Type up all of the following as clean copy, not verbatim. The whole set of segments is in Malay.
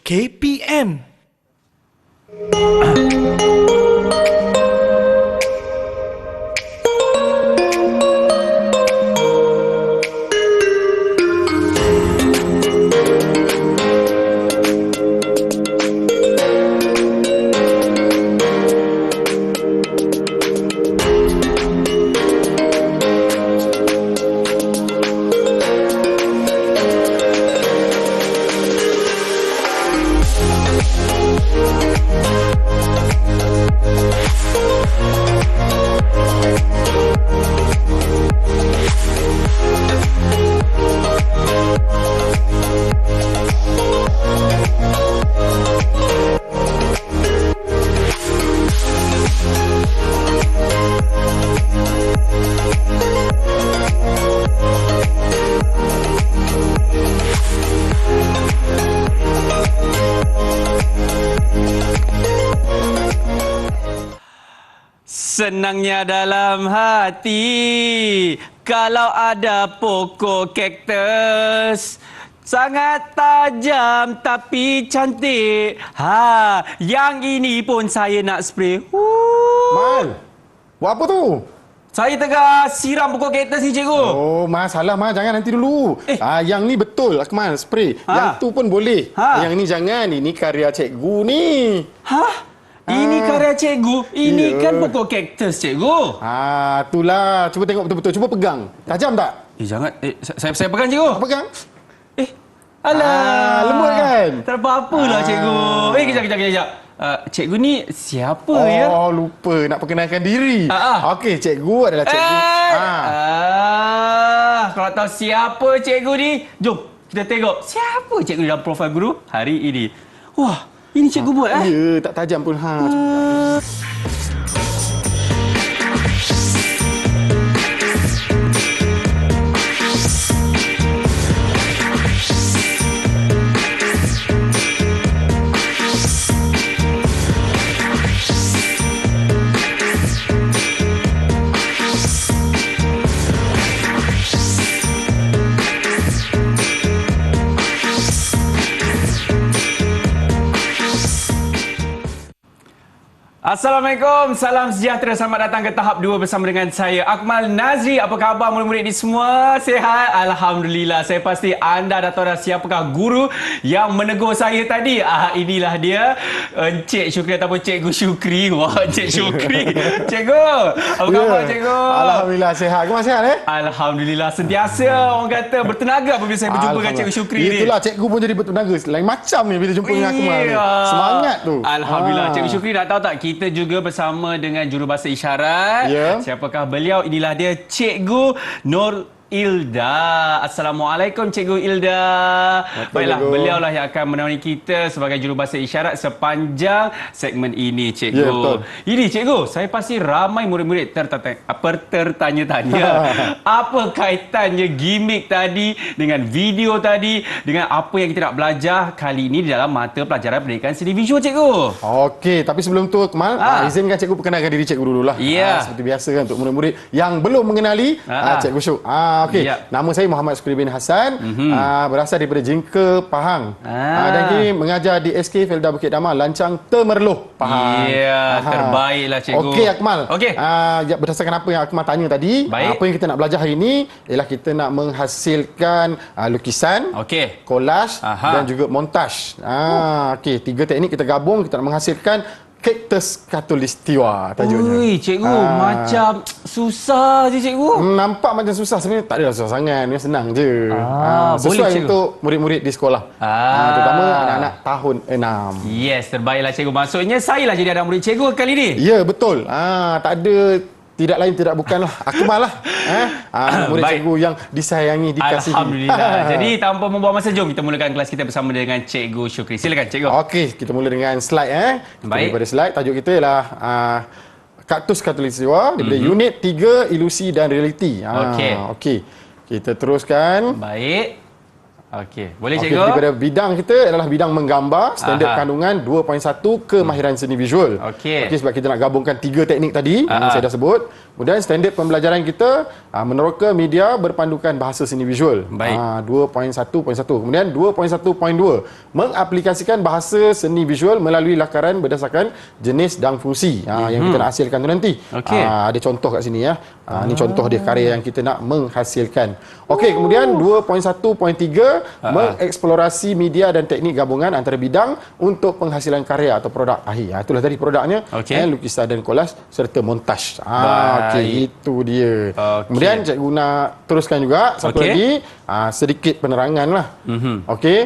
KPM. Senangnya dalam hati kalau ada pokok kaktus. Sangat tajam tapi cantik. Yang ini pun saya nak spray. Mal, buat apa tu? Saya tengah siram pokok kaktus ni, cikgu. Oh, Mas, salah Mas. Jangan nanti dulu. Yang ni betul, Akmal, spray. Yang tu pun boleh. Yang ni jangan. Ini karya cikgu ni. Ini karya cikgu. Ini kan pokok kaktus, cikgu. Itulah. Cuba tengok betul-betul. Cuba pegang. Tajam tak? Jangan. Saya pegang, cikgu. Pegang. Alah. Lembut kan? Tak apa-apalah, cikgu. Kejap. Cikgu ni siapa ya? Oh, lupa nak perkenalkan diri. Okey, cikgu adalah cikgu. Kalau tahu siapa cikgu ni, jom kita tengok siapa cikgu dalam profil guru hari ini. Wah, ini cikgu buat Ya, tak tajam pun. Assalamualaikum, salam sejahtera, selamat datang ke tahap 2 bersama dengan saya Akmal Nazri. Apa khabar murid-murid ni semua? Sihat? Alhamdulillah. Saya pasti anda dah tahu dah siapakah guru yang menegur saya tadi. Inilah dia, Encik Syukri ataupun Cikgu Syukri. Wah, Encik Syukri. Cikgu, apa khabar cikgu? Alhamdulillah sihat. Kau sihat Alhamdulillah, sentiasa orang kata bertenaga apabila saya berjumpa dengan Cikgu Syukri ni. Itulah, cikgu pun jadi bertenaga. Lain macam ni bila jumpa dengan Akmal ni. Semangat tu. Alhamdulillah. Cikgu Syukri nak tahu tak, kita juga bersama dengan jurubahasa isyarat. Siapakah beliau? Inilah dia, Cikgu Nur Ilda. Assalamualaikum Cikgu Ilda. Baiklah, beliaulah yang akan menemani kita sebagai jurubahasa isyarat sepanjang segmen ini, Cikgu. Ya, betul. Ini Cikgu, saya pasti ramai murid-murid tertanya-tanya. Apa kaitannya gimmick tadi dengan video tadi dengan apa yang kita nak belajar kali ini di dalam mata pelajaran pendidikan seni visual, Cikgu? Okey, tapi sebelum tu Akmal, izinkan cikgu perkenalkan diri cikgu dululah. Seperti biasa kan, untuk murid-murid yang belum mengenali Cikgu Syuk. Okey, nama saya Muhammad Syukri bin Hassan, berasal daripada Jingka, Pahang. Dan kini mengajar di SK Felda Bukit Damai, Lancang Temerloh, Pahang. Terbaiklah cikgu. Okey Akmal. Berdasarkan apa yang Akmal tanya tadi, apa yang kita nak belajar hari ini ialah kita nak menghasilkan lukisan, kolaj dan juga montaj. Okey, 3 teknik kita gabung, kita nak menghasilkan kaktus khatulistiwa tajuknya. Ui, cikgu, macam susah je cikgu. Nampak macam susah, sebenarnya tak adalah susah sangat, dia senang je. Sesuai boleh, untuk murid-murid di sekolah. Terutama anak-anak tahun 6. Yes, terbaiklah cikgu. Maksudnya saya lah jadi anak murid cikgu kali ni. Ya, betul. Tak ada, tidak lain tidak bukanlah Akmal lah. Murid cikgu yang disayangi, dikasihi. Alhamdulillah. Jadi tanpa membuang masa, jom kita mulakan kelas kita bersama dengan Cikgu Syukri. Silakan cikgu. Okey, kita mula dengan slide. Daripada slide, tajuk kita ialah kaktus khatulistiwa daripada unit 3 ilusi dan realiti. Okey. Kita teruskan. Baik. Okey, boleh cikgu. Daripada bidang kita adalah bidang menggambar, standard kandungan 2.1 kemahiran seni visual. Okey, sebab kita nak gabungkan 3 teknik tadi yang saya dah sebut. Kemudian standard pembelajaran kita meneroka media berpandukan bahasa seni visual. Baik. 2.1.1. Kemudian 2.1.2 mengaplikasikan bahasa seni visual melalui lakaran berdasarkan jenis dan fungsi yang kita nak hasilkan tu nanti. Ada contoh kat sini ya. Ini contoh dia karya yang kita nak menghasilkan. Okey, kemudian 2.1.3 mengeksplorasi media dan teknik gabungan antara bidang untuk penghasilan karya atau produk akhir. Itulah tadi produknya, lukisan dan kolaj serta montaj. Okey, itu dia. Kemudian cikgu nak teruskan juga satu lagi, sedikit penerangan lah. Okey.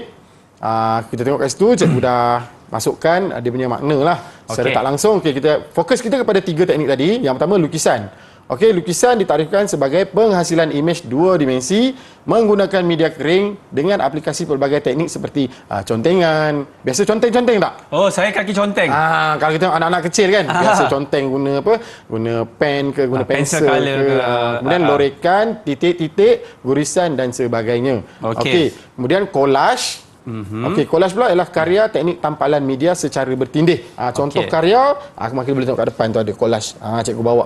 Kita tengok kat situ, cikgu dah masukkan dia punya makna lah. Secara tak langsung, kita fokus kita kepada 3 teknik tadi. Yang pertama, lukisan. Okey, lukisan ditarifkan sebagai penghasilan imej 2 dimensi menggunakan media kering dengan aplikasi pelbagai teknik seperti contengan. Biasa conteng-conteng tak? Oh, saya kaki conteng. Kalau kita tengok anak-anak kecil kan, biasa conteng guna apa? Guna pen ke, guna pensel ke. Kemudian lorekan, titik-titik, gurisan dan sebagainya. Okey. Kemudian kolaj. Okey, kolaj pula ialah karya teknik tampalan media secara bertindih. Contoh karya, mungkin boleh tengok kat depan tu ada kolaj. Cikgu bawa.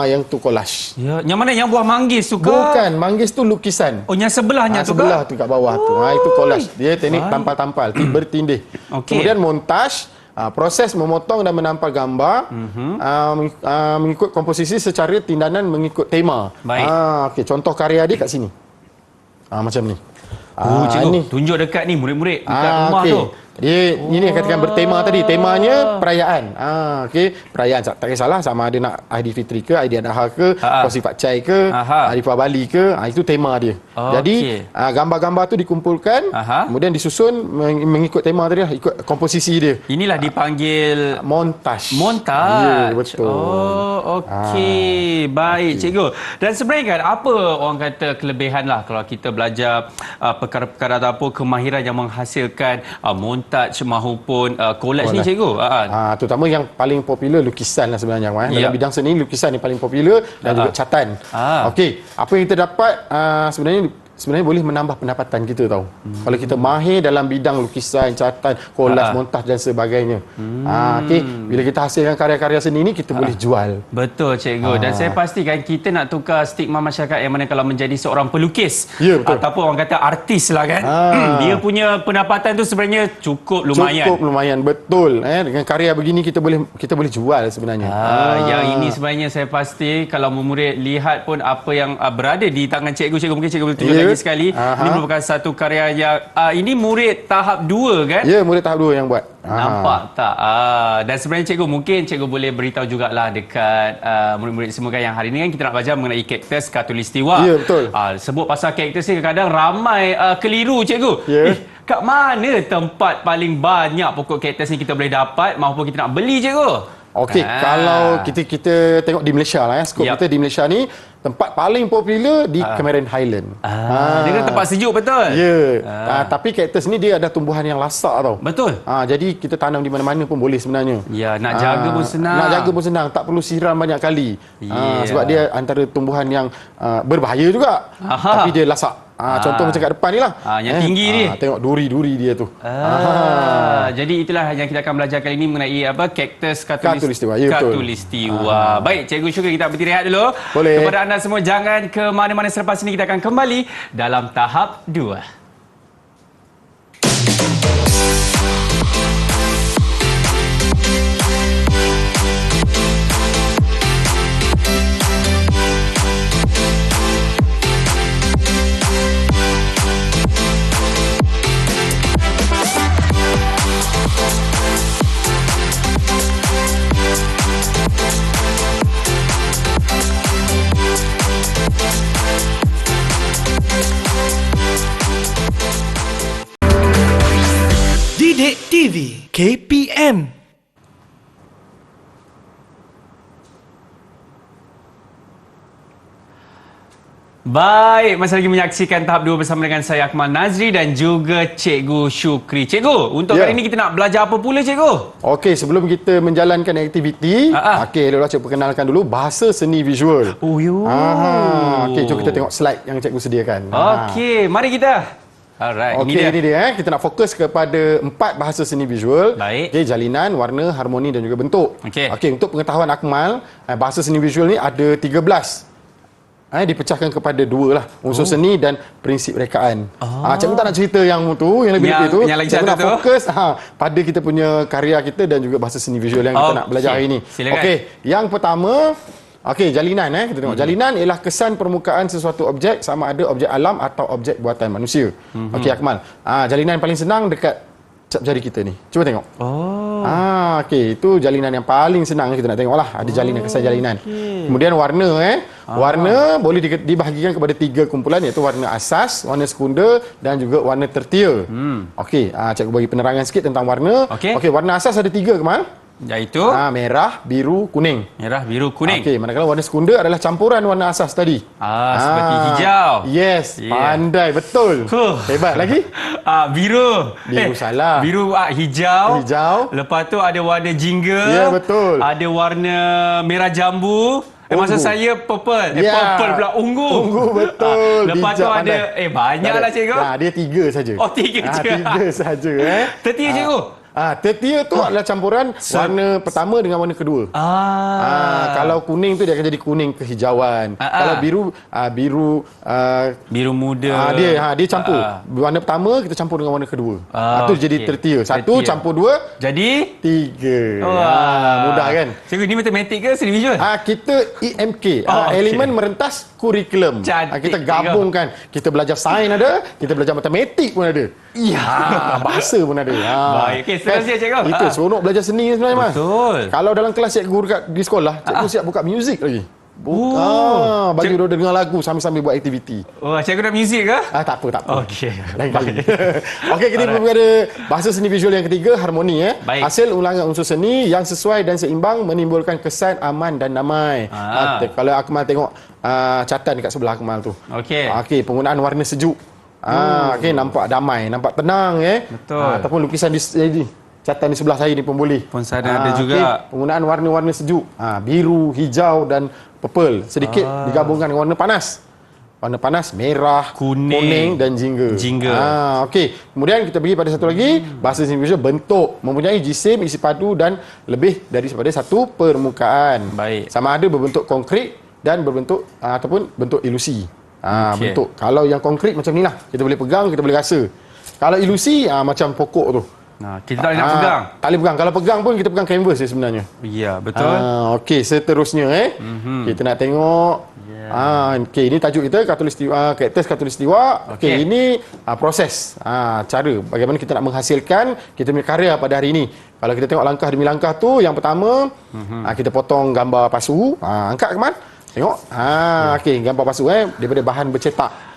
Yang tu kolaj. Ya, yang mana yang buah manggis tu ke? Bukan, manggis tu lukisan. Oh, yang sebelahnya tu ke? Sebelah tu kat bawah tu. Itu kolaj. Dia teknik tampal-tampal, bertindih. Kemudian montaj, proses memotong dan menampal gambar mengikut komposisi secara tindanan mengikut tema. Okey, contoh karya dia kat sini. Macam ni. Cikgu, ni tunjuk dekat ni murid-murid dekat rumah tu. Dia ini yang katakan bertema tadi. Temanya perayaan. Okey, perayaan tak kisahlah sama ada nak Aidilfitri ke, Aidiladha ke, Puasa Pak Cai ke, Hari Raya Bali ke, itu tema dia. Jadi gambar-gambar tu dikumpulkan, kemudian disusun mengikut tema tadi lah, ikut komposisi dia. Inilah dipanggil montaj. Montaj. Ya, betul. Oh, okey. Baik, cikgu. Dan sebenarnya kan apa orang kata kelebihan lah kalau kita belajar perkara-perkara ataupun kemahiran yang menghasilkan montaj maupun kolaj ni, cikgu? Terutama yang paling popular lukisan lah sebenarnya. Dalam bidang seni, lukisan yang paling popular dan juga catan. Okey, apa yang kita dapat sebenarnya boleh menambah pendapatan kita tahu. Kalau kita mahir dalam bidang lukisan, catatan, kolaj, montaj dan sebagainya. Okey, bila kita hasilkan karya-karya seni ni kita boleh jual. Betul, cikgu. Dan saya pastikan kita nak tukar stigma masyarakat yang mana kalau menjadi seorang pelukis ataupun orang kata artis lah kan. Dia punya pendapatan tu sebenarnya cukup lumayan. Cukup lumayan, betul. Dengan karya begini kita boleh jual sebenarnya. Yang ini sebenarnya saya pasti kalau murid lihat pun apa yang berada di tangan cikgu mungkin cikgu boleh tunjuk lagi sekali. Ini merupakan satu karya yang ini murid tahap 2 kan? Ya, murid tahap 2 yang buat. Nampak tak? Dan sebenarnya cikgu mungkin cikgu boleh beritahu jugalah dekat murid-murid semua kan yang hari ini kan kita nak belajar mengenai kaktus Khatulistiwa. Ya, betul. Sebut pasal kaktus ni kadang-kadang ramai keliru, cikgu. Kat mana tempat paling banyak pokok kaktus ni kita boleh dapat maupun kita nak beli, cikgu? Okey, kalau kita tengok di Malaysia lah skop kita di Malaysia ni tempat paling popular di Cameron Highland. Dia kan tempat sejuk, betul? Ya. Tapi kaktus ni dia ada tumbuhan yang lasak tau. Betul. Jadi kita tanam di mana-mana pun boleh sebenarnya. Ya, nak jaga pun senang. Nak jaga pun senang, tak perlu siram banyak kali. Sebab dia antara tumbuhan yang berbahaya juga. Tapi dia lasak. Contoh macam kat depan ni lah. Yang tinggi ni. Tengok duri-duri dia tu. Jadi itulah yang kita akan belajar kali ini mengenai kaktus Khatulistiwa. Khatulistiwa. Baik, cikgu syukur kita berhenti rehat dulu. Boleh. Kepada anda semua jangan ke mana-mana selepas ini kita akan kembali dalam tahap 2. Didik TV KPM. Baik, masih lagi menyaksikan tahap 2 bersama dengan saya Akmal Nazri dan juga Cikgu Syukri. Cikgu, untuk kali ini kita nak belajar apa pula, cikgu? Okey, sebelum kita menjalankan aktiviti, cikgu perkenalkan dulu bahasa seni visual. Oh, yo. Okey, jom kita tengok slide yang cikgu sediakan. Okey, mari kita. Alright, Okey, ini dia. Kita nak fokus kepada 4 bahasa seni visual. Baik. Okey, jalinan, warna, harmoni dan juga bentuk. Okey. Untuk pengetahuan Akmal, bahasa seni visual ni ada 13. Dipecahkan kepada 2 lah, unsur seni dan prinsip rekaan. Cikgu tak nak cerita yang tu, yang lebih-lebih tu. Yang lagi cikgu satu nak fokus pada kita punya karya kita dan juga bahasa seni visual yang kita nak belajar hari ini. Okey, yang pertama, jalinan. Kita tengok jalinan ialah kesan permukaan sesuatu objek, sama ada objek alam atau objek buatan manusia. Okey Akmal, jalinan paling senang dekat cap jari kita ni. Cuba tengok. Itu jalinan yang paling senang kita nak tengok lah. Ada jalinan, kesan jalinan. Kemudian warna. Warna boleh dibahagikan kepada 3 kumpulan, iaitu warna asas, warna sekunder dan juga warna tertier. Cikgu bagi penerangan sikit tentang warna. Warna asas ada 3 Kemal. Iaitu merah, biru, kuning. Merah, biru, kuning. Manakala warna sekunder adalah campuran warna asas tadi. Seperti hijau. Yes, pandai betul. Hebat lagi? Biru. Biru salah. Biru, hijau. Lepas tu ada warna jingga. Ya, betul. Ada warna merah jambu. Maksud saya purple. Purple pula, ungu. Ungu, betul. Lepas tu ada banyaklah cikgu. Dia 3 saja. 3 je. 3 saja Tertier cikgu. Tertier tu adalah campuran warna pertama dengan warna kedua. Kalau kuning tu dia akan jadi kuning kehijauan. Kalau biru, biru muda. Dia campur. Warna pertama kita campur dengan warna kedua. Itu jadi tertier. 1 campur 2 jadi 3. Mudah kan? Cikgu, ni matematik ke seni visual? Kita EMK, elemen merentas kurikulum. Kita gabungkan. Kita belajar sains ada, kita belajar matematik pun ada. Bahasa pun ada. Baik, seterusnya cikgu. Itu seronok belajar seni sebenarnya, Mas. Betul. Kalau dalam kelas cikgu di sekolah, cikgu siap buka muzik lagi. Bagi dia dengar lagu sambil-sambil buat aktiviti. Cikgu nak muzik ke? Tak apa. Okey. Lain kali. Kita kepada bahasa seni visual yang ketiga, harmoni. Hasil ulangan unsur seni yang sesuai dan seimbang menimbulkan kesan aman dan damai. Kalau Akmal tengok catatan dekat sebelah Akmal tu. Penggunaan warna sejuk. Nampak damai, nampak tenang. Betul. Ataupun lukisan di catatan di sebelah saya ni pun boleh. Pun sana ada juga. Penggunaan warna-warna sejuk. Biru, hijau dan purple. Sedikit digabungkan dengan warna panas. Warna panas, merah, kuning dan jingga. Kemudian kita pergi pada satu lagi, bahasa seni visual bentuk. Mempunyai jisim, isi padu dan lebih daripada satu permukaan. Baik. Sama ada berbentuk konkret dan berbentuk ataupun bentuk ilusi. Bentuk. Kalau yang konkret macam ni lah, kita boleh pegang, kita boleh rasa. Kalau ilusi macam pokok tu. Kita tak boleh nak pegang. Tak boleh pegang. Kalau pegang pun kita pegang kanvas sebenarnya. Ya, betul. Seterusnya kita nak tengok. Ini tajuk kita, karakter khatulistiwa. Ini proses, cara bagaimana kita nak menghasilkan kita punya karya pada hari ini. Kalau kita tengok langkah demi langkah tu, yang pertama kita potong gambar pasu. Angkat Kemal. Tengok. Gambar pasu daripada bahan bercetak.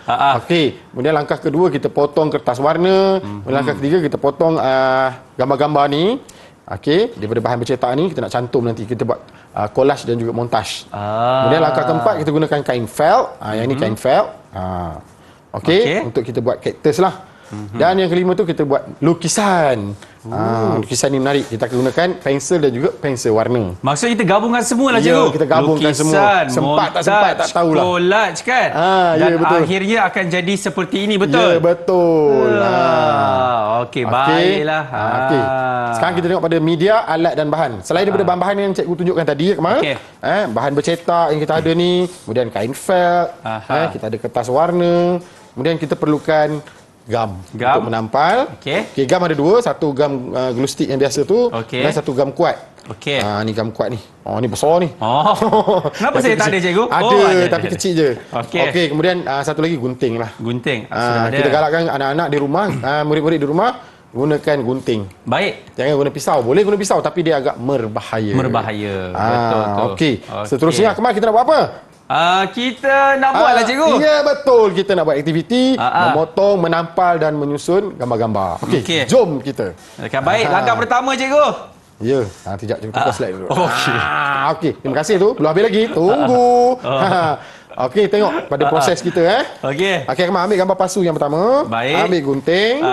Kemudian langkah kedua kita potong kertas warna. Langkah ketiga kita potong gambar-gambar ni. Daripada bahan bercetak ni kita nak cantum nanti, kita buat collage dan juga montaj. Kemudian langkah keempat kita gunakan kain felt. Yang ni kain felt. Untuk kita buat cactus lah. Dan yang kelima tu kita buat lukisan. Lukisan ni menarik. Kita akan gunakan pensel dan juga pensel warna. Maksudnya kita gabungkan semua lah cikgu. Kita gabungkan semua. Sempat tak sempat tak tahulah. Collage kan. Dan akhirnya akan jadi seperti ini, betul? Ya, betul. Baiklah. Sekarang kita tengok pada media, alat dan bahan. Selain daripada bahan-bahan yang cikgu tunjukkan tadi, Kemal, bahan bercetak yang kita ada ni, kemudian kain felt, kita ada kertas warna, kemudian kita perlukan gam untuk menampal. Gam ada 2, satu gam glue stick yang biasa tu dan satu gam kuat. Ni gam kuat ni. Ni besar ni. Kenapa saya tak ada cikgu? Ada, tapi kecil je. Kemudian satu lagi gunting lah. Gunting. Kita galakkan anak-anak di rumah, murid-murid di rumah gunakan gunting. Baik. Jangan guna pisau. Boleh guna pisau tapi dia agak berbahaya. Betul. Seterusnya Kemal, kita nak buat apa? Kita nak buat lah cikgu. Ya, betul. Kita nak buat aktiviti memotong, menampal dan menyusun gambar-gambar. Jom kita. Baik, langkah pertama cikgu. Ya, sekejap cikgu tukar slide dulu. Terima kasih tu. Belum habis lagi. Tunggu. Okey, tengok pada proses kita Okey. Okey, Akmal ambil gambar pasu yang pertama. Baik. Ambil gunting.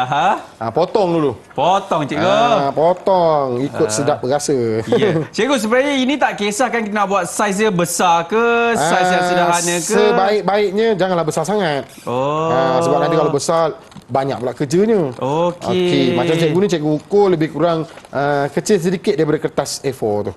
Potong dulu. Potong, cikgu. Potong. Ikut sedap berasa. Ya. Cikgu, sebenarnya ini tak kisahkan kita nak buat saiz dia besar ke, saiz yang sederhana ke? Sebaik-baiknya janganlah besar sangat. Sebab nanti kalau besar, banyak pula kerjanya. Okey. Macam cikgu ni, cikgu ukur lebih kurang kecil sedikit daripada kertas A4 tu.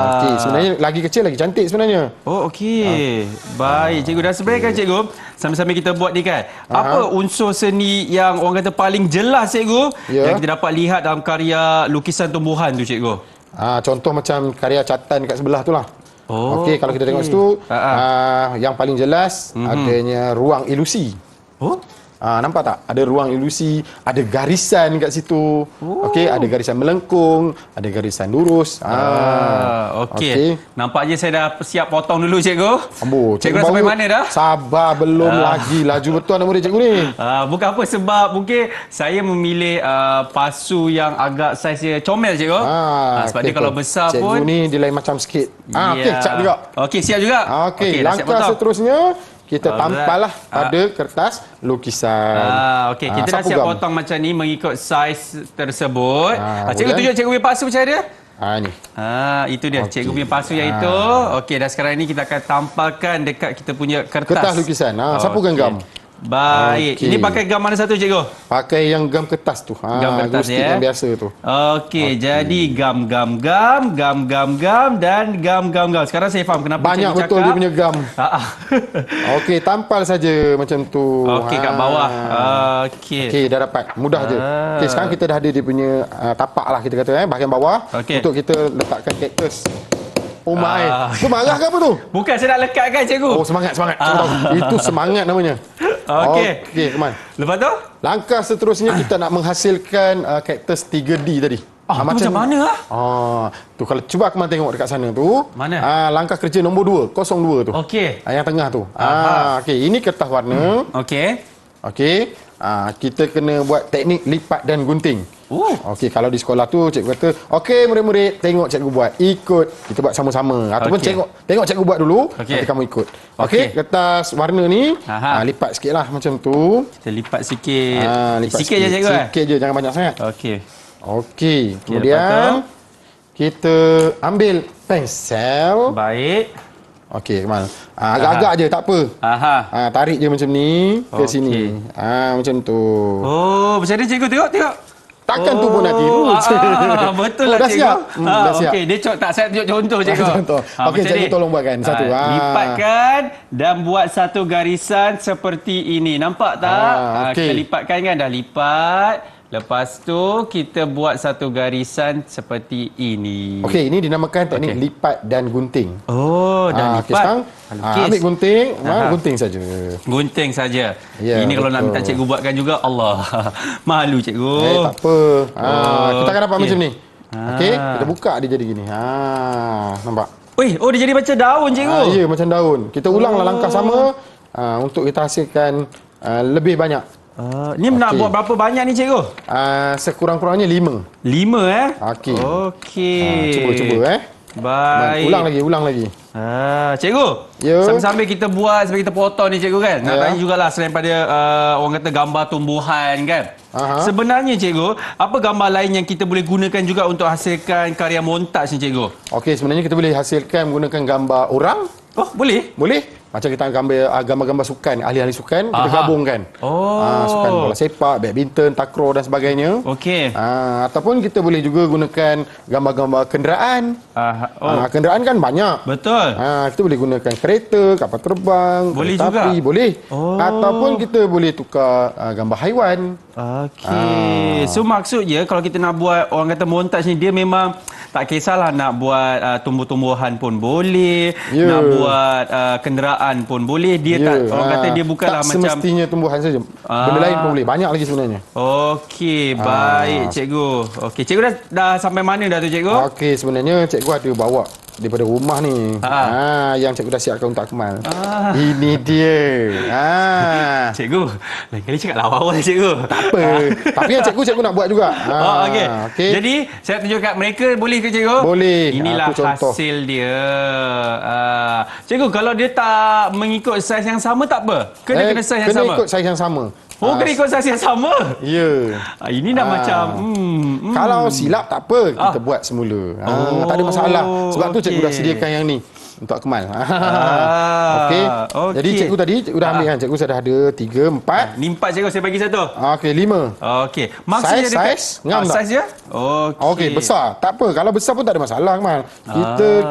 Okey. Sebenarnya lagi kecil, lagi cantik sebenarnya. Okey. Baik, cikgu. Dan sebenarnya kan cikgu, sambil-sambil kita buat ni kan, apa unsur seni yang orang kata paling jelas cikgu, yang kita dapat lihat dalam karya lukisan tumbuhan tu cikgu? Contoh macam karya catatan kat sebelah tu lah. Okey, kalau kita tengok situ, yang paling jelas adanya ruang ilusi. Nampak tak? Ada ruang ilusi, ada garisan kat situ. Okey, ada garisan melengkung, ada garisan lurus. Okey. Nampaknya saya dah siap potong dulu cikgu. Cikgu dah sampai mana dah? Sabar, belum lagi. Laju betul anak murid cikgu ni. Bukan apa, sebab mungkin saya memilih pasu yang agak saiznya comel cikgu. Sebab dia kalau besar cikgu pun cikgu ni dia lain macam sikit. Okey, siap juga. Okey, siap juga. Okey, langkah seterusnya kita tampallah pada kertas lukisan. Okey, kita dah siap potong macam ni mengikut saiz tersebut. Cikgu tunjuk cikgu punya pasu macam mana? Ni. Itu dia. Cikgu punya pasu yang itu. Okey, dan sekarang ni kita akan tampalkan dekat kita punya kertas lukisan. Siapa genggam? Baik. Ini pakai gam mana satu, cikgu? Pakai yang gam kertas tu. Gam kertas yang biasa tu. Okey, jadi gam dan gam. Sekarang saya faham kenapa banyak cikgu betul cakap. Dia punya gam. Okey, tampal saja macam tu. Okey, kat bawah. Okey, dah dapat. Mudah je. Okey, sekarang kita dah ada dia punya tapak lah kita kata bahagian bawah untuk kita letakkan kaktus. Tu marah ke apa tu? Bukan, saya nak lekatkan cikgu. Semangat. Itu semangat namanya. Okey, Kemal. Lepas tu? Langkah seterusnya kita nak menghasilkan kaktus 3D tadi. Macam mana tu kalau cuba Kemal tengok dekat sana tu. Mana? Langkah kerja nombor 2, 02 tu. Okey. Yang tengah tu. Okey, ini kertas warna. Okey. Kita kena buat teknik lipat dan gunting. Okey, kalau di sekolah tu cikgu kata, okey murid-murid, tengok cikgu buat, ikut. Kita buat sama-sama. Ataupun tengok cikgu buat dulu, nanti kamu ikut. Okey, kertas warna ni lipat sikitlah macam tu. Kita lipat sikit. Lipat sikit je cikgu. Sikit je, jangan banyak sangat. Okey. Kemudian kita ambil pensel. Baik. Okey, Kemal. Agak-agak je, tak apa. Tarik je macam ni ke sini. Macam tu. Macam mana cikgu? Tengok. Takkan tu pun nak tiru. Betul lah dah cikgu. Siap? Dah siap. Okey, dia saya tunjuk contoh cikgu. Okey, cikgu tolong buatkan satu. Lipatkan dan buat satu garisan seperti ini. Nampak tak? Kita lipatkan kan, dah lipat. Lepas tu kita buat satu garisan seperti ini. Okey, ini dinamakan teknik lipat dan gunting. Dan lipat. Sekarang ambil gunting, gunting saja. Gunting saja. Ini kalau nak minta cikgu buatkan juga, Allah. Malu cikgu. Tak apa. Kita akan dapat macam ni. Okey, kita buka dia jadi gini. Nampak? Dia jadi macam daun cikgu. Ya, macam daun. Kita ulanglah langkah sama untuk kita hasilkan lebih banyak. Ni nak buat berapa banyak ni cikgu? Sekurang-kurangnya 5. 5 Okey. Cuba. Baik. Ulang lagi. Cikgu. Sambil-sambil kita buat, sambil kita potong ni cikgu kan. Nak tanya jugalah selain pada orang kata gambar tumbuhan kan. Sebenarnya cikgu, apa gambar lain yang kita boleh gunakan juga untuk hasilkan karya montaj ni cikgu? Okey, sebenarnya kita boleh hasilkan menggunakan gambar orang. Boleh? Boleh. Macam kita ambil gambar-gambar sukan, ahli-ahli sukan, kita gabungkan. Sukan bola sepak, badminton, takraw dan sebagainya. Okey. Ataupun kita boleh juga gunakan gambar-gambar kenderaan. Kenderaan kan banyak. Betul. Kita boleh gunakan kereta, kapal terbang, boleh kereta api, juga. boleh. Ataupun kita boleh tukar gambar haiwan. Okey. So maksudnya kalau kita nak buat orang kata montaj ni, dia memang tak kisahlah nak buat tumbuh-tumbuhan pun boleh, nak buat kenderaan pun boleh. Dia tak, orang kata dia bukanlah tak macam semestinya tumbuhan saja. Benda lain pun boleh. Banyak lagi sebenarnya. Okey, baik cikgu. Okey, cikgu dah sampai mana dah tu cikgu? Okey, sebenarnya cikgu ada bawa daripada rumah ni. Yang cikgu dah siapkan untuk Akmal. Ini dia. Cikgu, lain kali cakap lawa-lawa cikgu. Tak apa. Tapi yang cikgu nak buat juga. Okey. Jadi, saya tunjuk kat mereka, boleh ke cikgu? Boleh. Inilah hasil dia. Cikgu, kalau dia tak mengikut saiz yang sama tak apa? Kena saiz yang sama? Kena ikut saiz yang sama. Kena ikut saiz yang sama? Ya. Ini dah macam... Kalau silap tak apa, kita buat semula. Tak ada masalah. Sebab tu cikgu dah sediakan yang ni untuk Akmal. Okey. Jadi cikgu dah ambil kan. Cikgu sudah ada 3, 4. Ni 4 cikgu, saya bagi satu. Okey, 5. Okey. Maksudnya Saiz ngam tak? Saiz dia? Okey, besar. Tak apa. Kalau besar pun tak ada masalah, Akmal.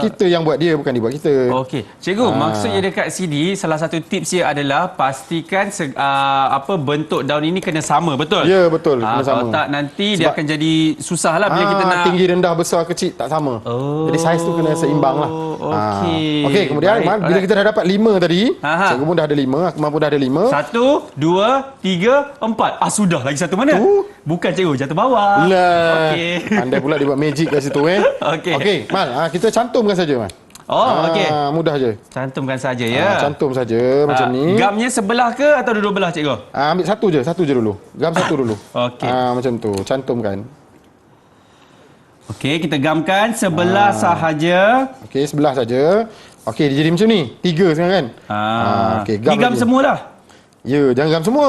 Kita yang buat dia, bukan dia buat kita. Okey. Cikgu, maksudnya dekat sini salah satu tips dia adalah pastikan bentuk daun ini kena sama, betul? Ya, betul. Kena sama. Kalau tak nanti dia akan jadi susah lah bila kita nak tinggi, rendah, besar, kecil tak sama. Jadi saiz tu kena seimbang lah. Okey, kemudian Akmal, bila kita dah dapat 5 tadi, cikgu pun dah ada 5, Akmal pun dah ada 5. 1, 2, 3, 4. Sudah. Lagi satu mana? Bukan cikgu, jatuh bawah. Okey. Pandai pula dia buat magic kat situ Okey, Mal, kita cantumkan saja, Mal. Okey. Mudah je. Cantumkan saja ya. Cantum saja macam ni. Gamnya sebelah ke atau dua belah cikgu? Ambil satu je dulu. Gam satu dulu. Okey. Macam tu, cantumkan. Okey, kita gamkan sebelah sahaja. Okey, sebelah saja. Okey, dia jadi macam ni. 3 sekarang kan? Okey, gam semua dah. Ya, jangan gam semua.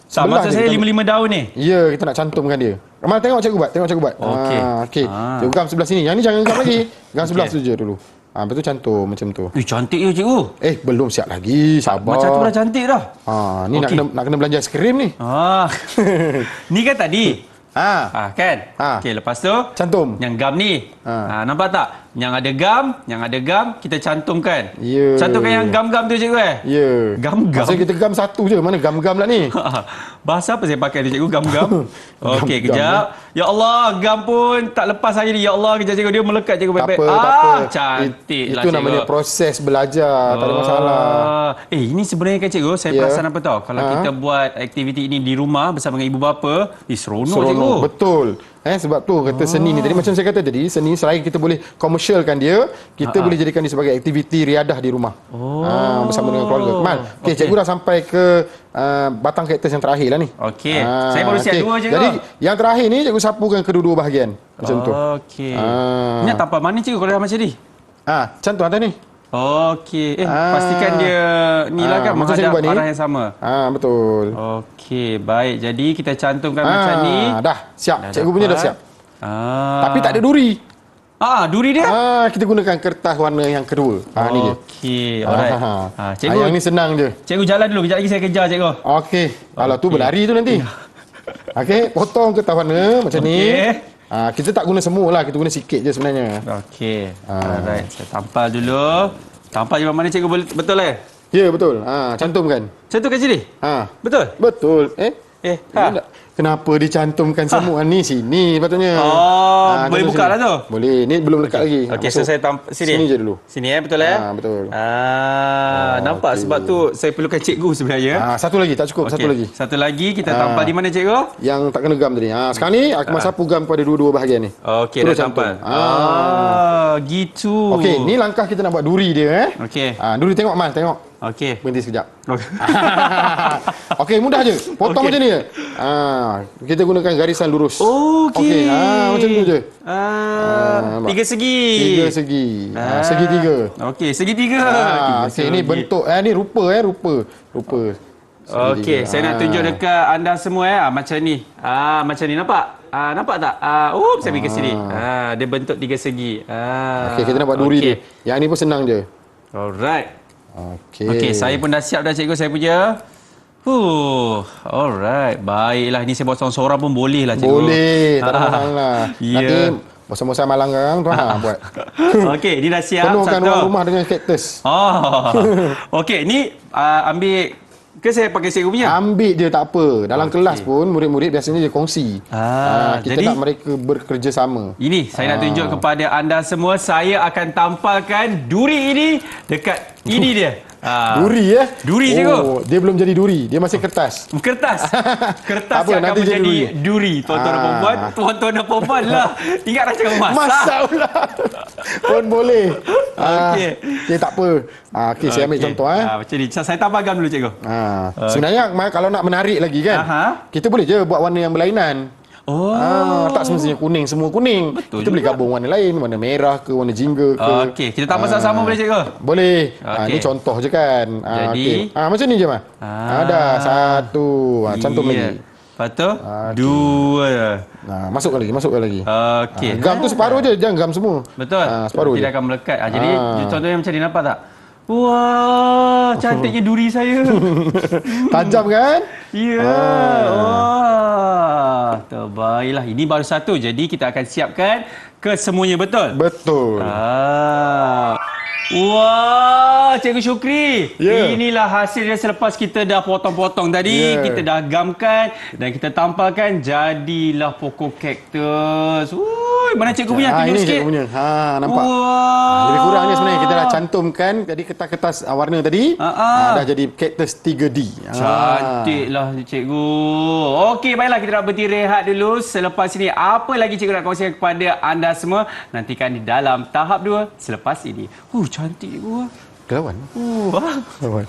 Maksud saya 5 daun ni. Ya, kita nak cantumkan dia. Amal tengok cikgu buat. Okey. Cikgu gam sebelah sini. Yang ni jangan gam lagi. Gam sebelah tu je dulu. Lepas tu cantum macam tu. Cantik je cikgu. Belum siap lagi. Sabar. Macam tu dah cantik dah. Ni nak kena belanja skrim ni. Ni kan tadi. Kan? Okey, lepas tu cantum. Yang gam ni. Nampak tak? Yang ada gam, kita cantumkan. Ya. Cantumkan yang gam-gam tu cikgu Ya. Gam-gam. Maksudnya kita gam satu je. Mana gam-gam lah ni? Bahasa apa saya pakai ni cikgu? Gam-gam. Okey, kejap. Ya Allah, gam pun tak lepas hari ni. Ya Allah, kejap cikgu, dia melekat cikgu baik-baik. Tak apa. Cantik lah Itu cikgu. namanya proses belajar. Tak ada masalah. Ini sebenarnya kan cikgu, saya perasan apa tahu? Kalau kita buat aktiviti ini di rumah bersama dengan ibu bapa, seronok cikgu. Betul. Sebab tu kata seni ni tadi, macam saya kata tadi, seni selain kita boleh komersialkan dia, kita boleh jadikan dia sebagai aktiviti riadah di rumah. Bersama dengan keluarga. Kemal. Okey, cikgu dah sampai ke batang kaktus yang terakhir lah ni. Okey. Saya baru siap 2 cikgu. Jadi yang terakhir ni cikgu sapukan kedua-dua bahagian. Macam tu. Okey. Ini tampal mana cikgu kalau dah macam ni? Cantum atas ni. Okey. Pastikan dia ni lah kan menghadap arah yang sama. Betul. Okey, baik. Jadi kita cantumkan macam ni. Dah siap. Cikgu punya dah siap. Tapi tak ada duri. Duri dia? Kita gunakan kertas warna yang kedua. Ni dia. Okey, alright. Cikgu, yang ni senang je. Cikgu jalan dulu. Kejap lagi saya kejar cikgu. Okey. Kalau tu berlari tu nanti. Okey, potong kertas warna macam ni. Kita tak guna semua lah. Kita guna sikit je sebenarnya. Okey. Alright. Saya tampal dulu. Tampal di mana cikgu? Betul Ya, betul. Cantumkan. Cantumkan sini? Betul? Betul. Kenapa dicantumkan semua ni? Sini patutnya. Boleh buka lah tu? Boleh. Ni belum lekat lagi. Okey, so saya sini. Sini je dulu. Sini betul betul. Nampak sebab tu saya perlukan cikgu sebenarnya. Satu lagi, tak cukup. Satu lagi. Satu lagi kita tampal di mana cikgu? Yang tak kena gam tadi. Sekarang ni aku sapu gam pada dua-dua bahagian ni. Okey, dah tampal. Gitu. Okey, ni langkah kita nak buat duri dia Okey. Duri tengok Mal, tengok. Okey. Berhenti sekejap. Okey, mudah je. Potong macam ni je. Kita gunakan garisan lurus. Okey. Macam tu je. 3 segi. 3 segi. Segitiga. Okey, segitiga. Okey, ni bentuk ni rupa. Okey, saya nak tunjuk dekat anda semua macam ni. Macam ni nampak? Nampak tak? Saya pergi ke sini. Dia bentuk 3 segi. Okey, kita nak buat duri dia. Yang ni pun senang je. Alright. Okey, saya pun dah siap dah cikgu saya punya. Alright. Baiklah, ni saya buat seorang-seorang pun boleh lah cikgu. Boleh, tak ada masalah. Nanti bosan-bosan malang sekarang tu buat. Okey, ni dah siap. Penuhkan ruang rumah dengan kaktus. Okey, ni ambil ke saya pakai cikgu punya? Ambil je tak apa. Dalam kelas pun murid-murid biasanya dia kongsi. Kita jadi, nak mereka bekerjasama. Ini saya nak tunjuk kepada anda semua, saya akan tampalkan duri ini dekat ini dia. Duri ya? Duri, cikgu. Oh, dia belum jadi duri. Dia masih kertas. Kertas. Kertas Apa, yang akan nanti jadi menjadi duri. Tuan-tuan dan perempuan. Tuan-tuan dan perempuan lah. Ingat dah cakap masak. Masak pula. Pun boleh. Okey. Okey, tak apa. Okey, saya ambil contoh. Macam ni. Saya tambah gam dulu, cikgu. Sebenarnya kalau nak menarik lagi kan, kita boleh je buat warna yang berlainan. Tak semestinya kuning, semua kuning. Betul kita juga. boleh gabung warna lain, warna merah ke, warna jingga ke. Okey, kita tambah sama-sama boleh, cikgu? Boleh. Okey. Ini contoh je kan. Jadi? Macam ni je, Mak. Dah, satu. Cantum lagi. Lepas tu, dua. Masukkan lagi. Okey. Gam tu separuh je, jangan gam semua. Betul. Separuh Tidak je. akan melekat. Jadi, contohnya macam ni, nampak tak? Wah, cantiknya duri saya. Tajam kan? Ya. Wah, terbaiklah. Ini baru satu. Jadi, kita akan siapkan kesemuanya, betul? Betul. Wah, Cikgu Syukri. Ya. Inilah hasilnya selepas kita dah potong-potong tadi. Ya. Kita dah gamkan dan kita tampalkan. Jadilah pokok kaktus. Ui, mana cikgu punya? Tunjuk Ini sikit. cikgu punya. Nampak? Wah. Lebih kurang ni sebenarnya kita dah cantumkan tadi kertas warna tadi. Dah jadi kaktus 3D. Cantiklah cikgu. Okey, baiklah kita nak berhenti rehat dulu. Selepas ini apa lagi cikgu nak kongsikan kepada anda semua? Nantikan di dalam tahap 2 selepas ini. Cantik cikgu. Kelawan. Kelawan.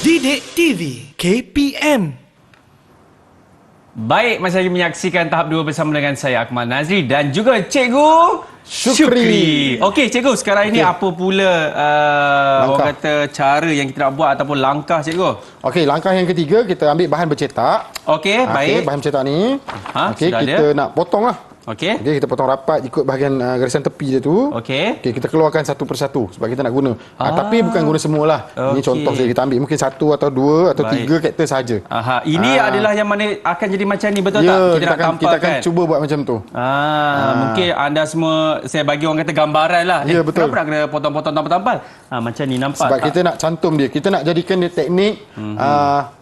Didik TV KPM. Baik, masih lagi menyaksikan tahap 2 bersama dengan saya Akmal Nazri dan juga Cikgu Syukri. Okey, Cikgu, sekarang ini apa pula orang kata cara yang kita nak buat ataupun langkah, Cikgu? Okey, langkah yang ketiga kita ambil bahan bercetak. Okey, baik. Bahan bercetak ni. Okey, sudah kita nak potong lah. Okey. Okey, kita potong rapat ikut bahagian garisan tepi dia tu. Okey. Okey, kita keluarkan satu persatu sebab kita nak guna. Tapi bukan guna semualah. Ini contoh saja kita ambil mungkin satu atau dua atau tiga kaktus saja. Ini adalah yang mana akan jadi macam ni, betul tak? Kita akan cuba buat macam tu. Mungkin anda semua, saya bagi orang kata gambaran lah. Ya, betul. Kenapa nak kena potong-potong tampal-tampal? Macam ni, nampak Sebab tak? kita nak cantum dia. Kita nak jadikan dia teknik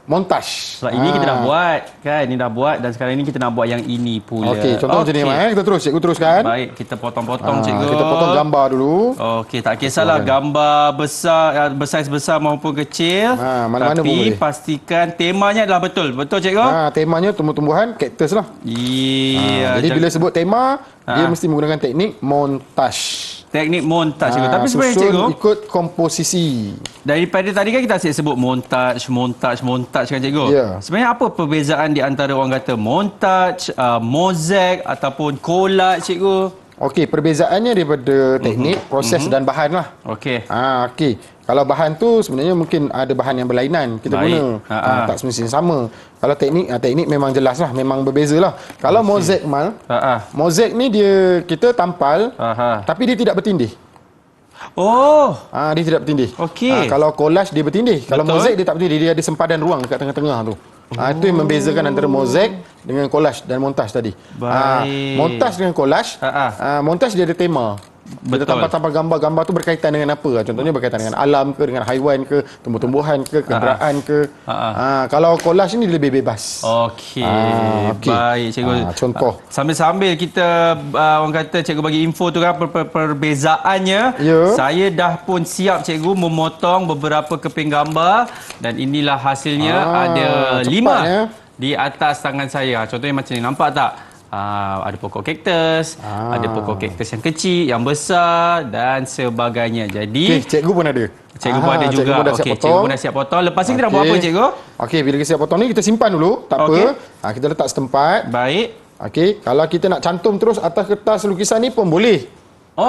montaj. Sebab ini kita dah buat kan, ini dah buat dan sekarang ini kita nak buat yang ini pula. Okey, contoh macam ni Mak. Kita terus, cikgu teruskan. Baik, kita potong-potong cikgu. Kita potong gambar dulu. Okey, tak kisahlah gambar besar, bersaiz besar maupun kecil. Mana-mana pun boleh. Tapi pastikan temanya adalah betul. Betul cikgu? Temanya tumbuh-tumbuhan kaktus lah. Iya. Jadi bila sebut tema, dia mesti menggunakan teknik montaj. Teknik montaj cikgu. Tapi sebenarnya cikgu, ikut komposisi. daripada tadi kan kita asyik sebut montaj kan cikgu. Ya. Sebenarnya apa perbezaan di antara orang kata montaj, mozaik ataupun collage cikgu? Okey, perbezaannya daripada teknik, proses dan bahan lah. Okey. Okey. Kalau bahan tu sebenarnya mungkin ada bahan yang berlainan kita Baik. guna. Tak semestinya sama. Kalau teknik memang jelas lah, memang berbeza lah. Kalau mozaik Mal, mozaik ni kita tampal, tapi dia tidak bertindih. Dia tidak bertindih. Okey. Kalau collage dia bertindih. Kalau mozaik dia tak bertindih, dia ada sempadan ruang dekat tengah-tengah tu. Itu yang membezakan antara mozaik dengan collage dan montaj tadi. Baik. Montaj dengan collage, montaj dia ada tema. Kita Betul. tampal gambar tu berkaitan dengan apa? Contohnya berkaitan dengan alam ke, dengan haiwan ke, tumbuh-tumbuhan ke, kenderaan ke. Kalau collage ni dia lebih bebas. Okey. Okey. Baik cikgu. Contoh. Sambil-sambil kita orang kata cikgu bagi info tu kan perbezaannya. Ya. Saya dah pun siap cikgu memotong beberapa keping gambar dan inilah hasilnya ada 5 cepatnya. di atas tangan saya. Contohnya macam ni, nampak tak? Ada pokok kaktus, ada pokok kaktus yang kecil, yang besar dan sebagainya. Jadi Okey, cikgu pun ada. cikgu pun ada juga. Cikgu pun dah siap Okey, potong. cikgu pun dah siap potong. Lepas ni kita nak buat apa cikgu? Okey, bila kita siap potong ni kita simpan dulu, tak Okey. apa. Kita letak setempat. Baik. Okey, kalau kita nak cantum terus atas kertas lukisan ni pun boleh.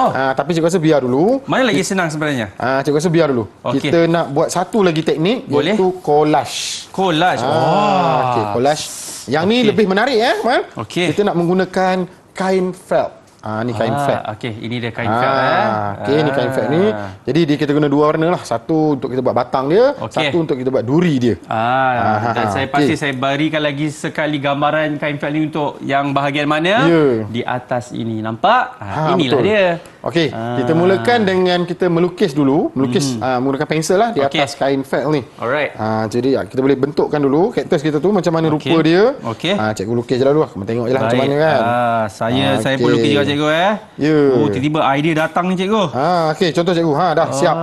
Tapi cikgu rasa biar dulu. Mana lagi senang sebenarnya? Cikgu rasa biar dulu. Okey. Kita nak buat satu lagi teknik, Boleh. iaitu collage. Collage. Okey, collage. Yang ni lebih menarik Mal. Okey. Kita nak menggunakan kain felt. Ni kain fat. Okey, ini dia kain fat. Okey, ni kain fat ni. Jadi kita guna dua warna lah. Satu untuk kita buat batang dia, satu untuk kita buat duri dia. Dan saya pasti saya berikan lagi sekali gambaran kain fat ni untuk yang bahagian mana? Di atas ini. Nampak? Inilah betul. dia. Okey, kita mulakan dengan kita melukis dulu. Menggunakan pensel lah di atas kain fat ni. Alright. Jadi kita boleh bentukkan dulu kaktus kita tu macam mana rupa dia. Cikgu lukis je lah dulu. Tengok je lah macam mana kan. Saya pun lukis juga cikgu tiba-tiba idea datang ni cikgu. Okey, contoh cikgu. Dah siap.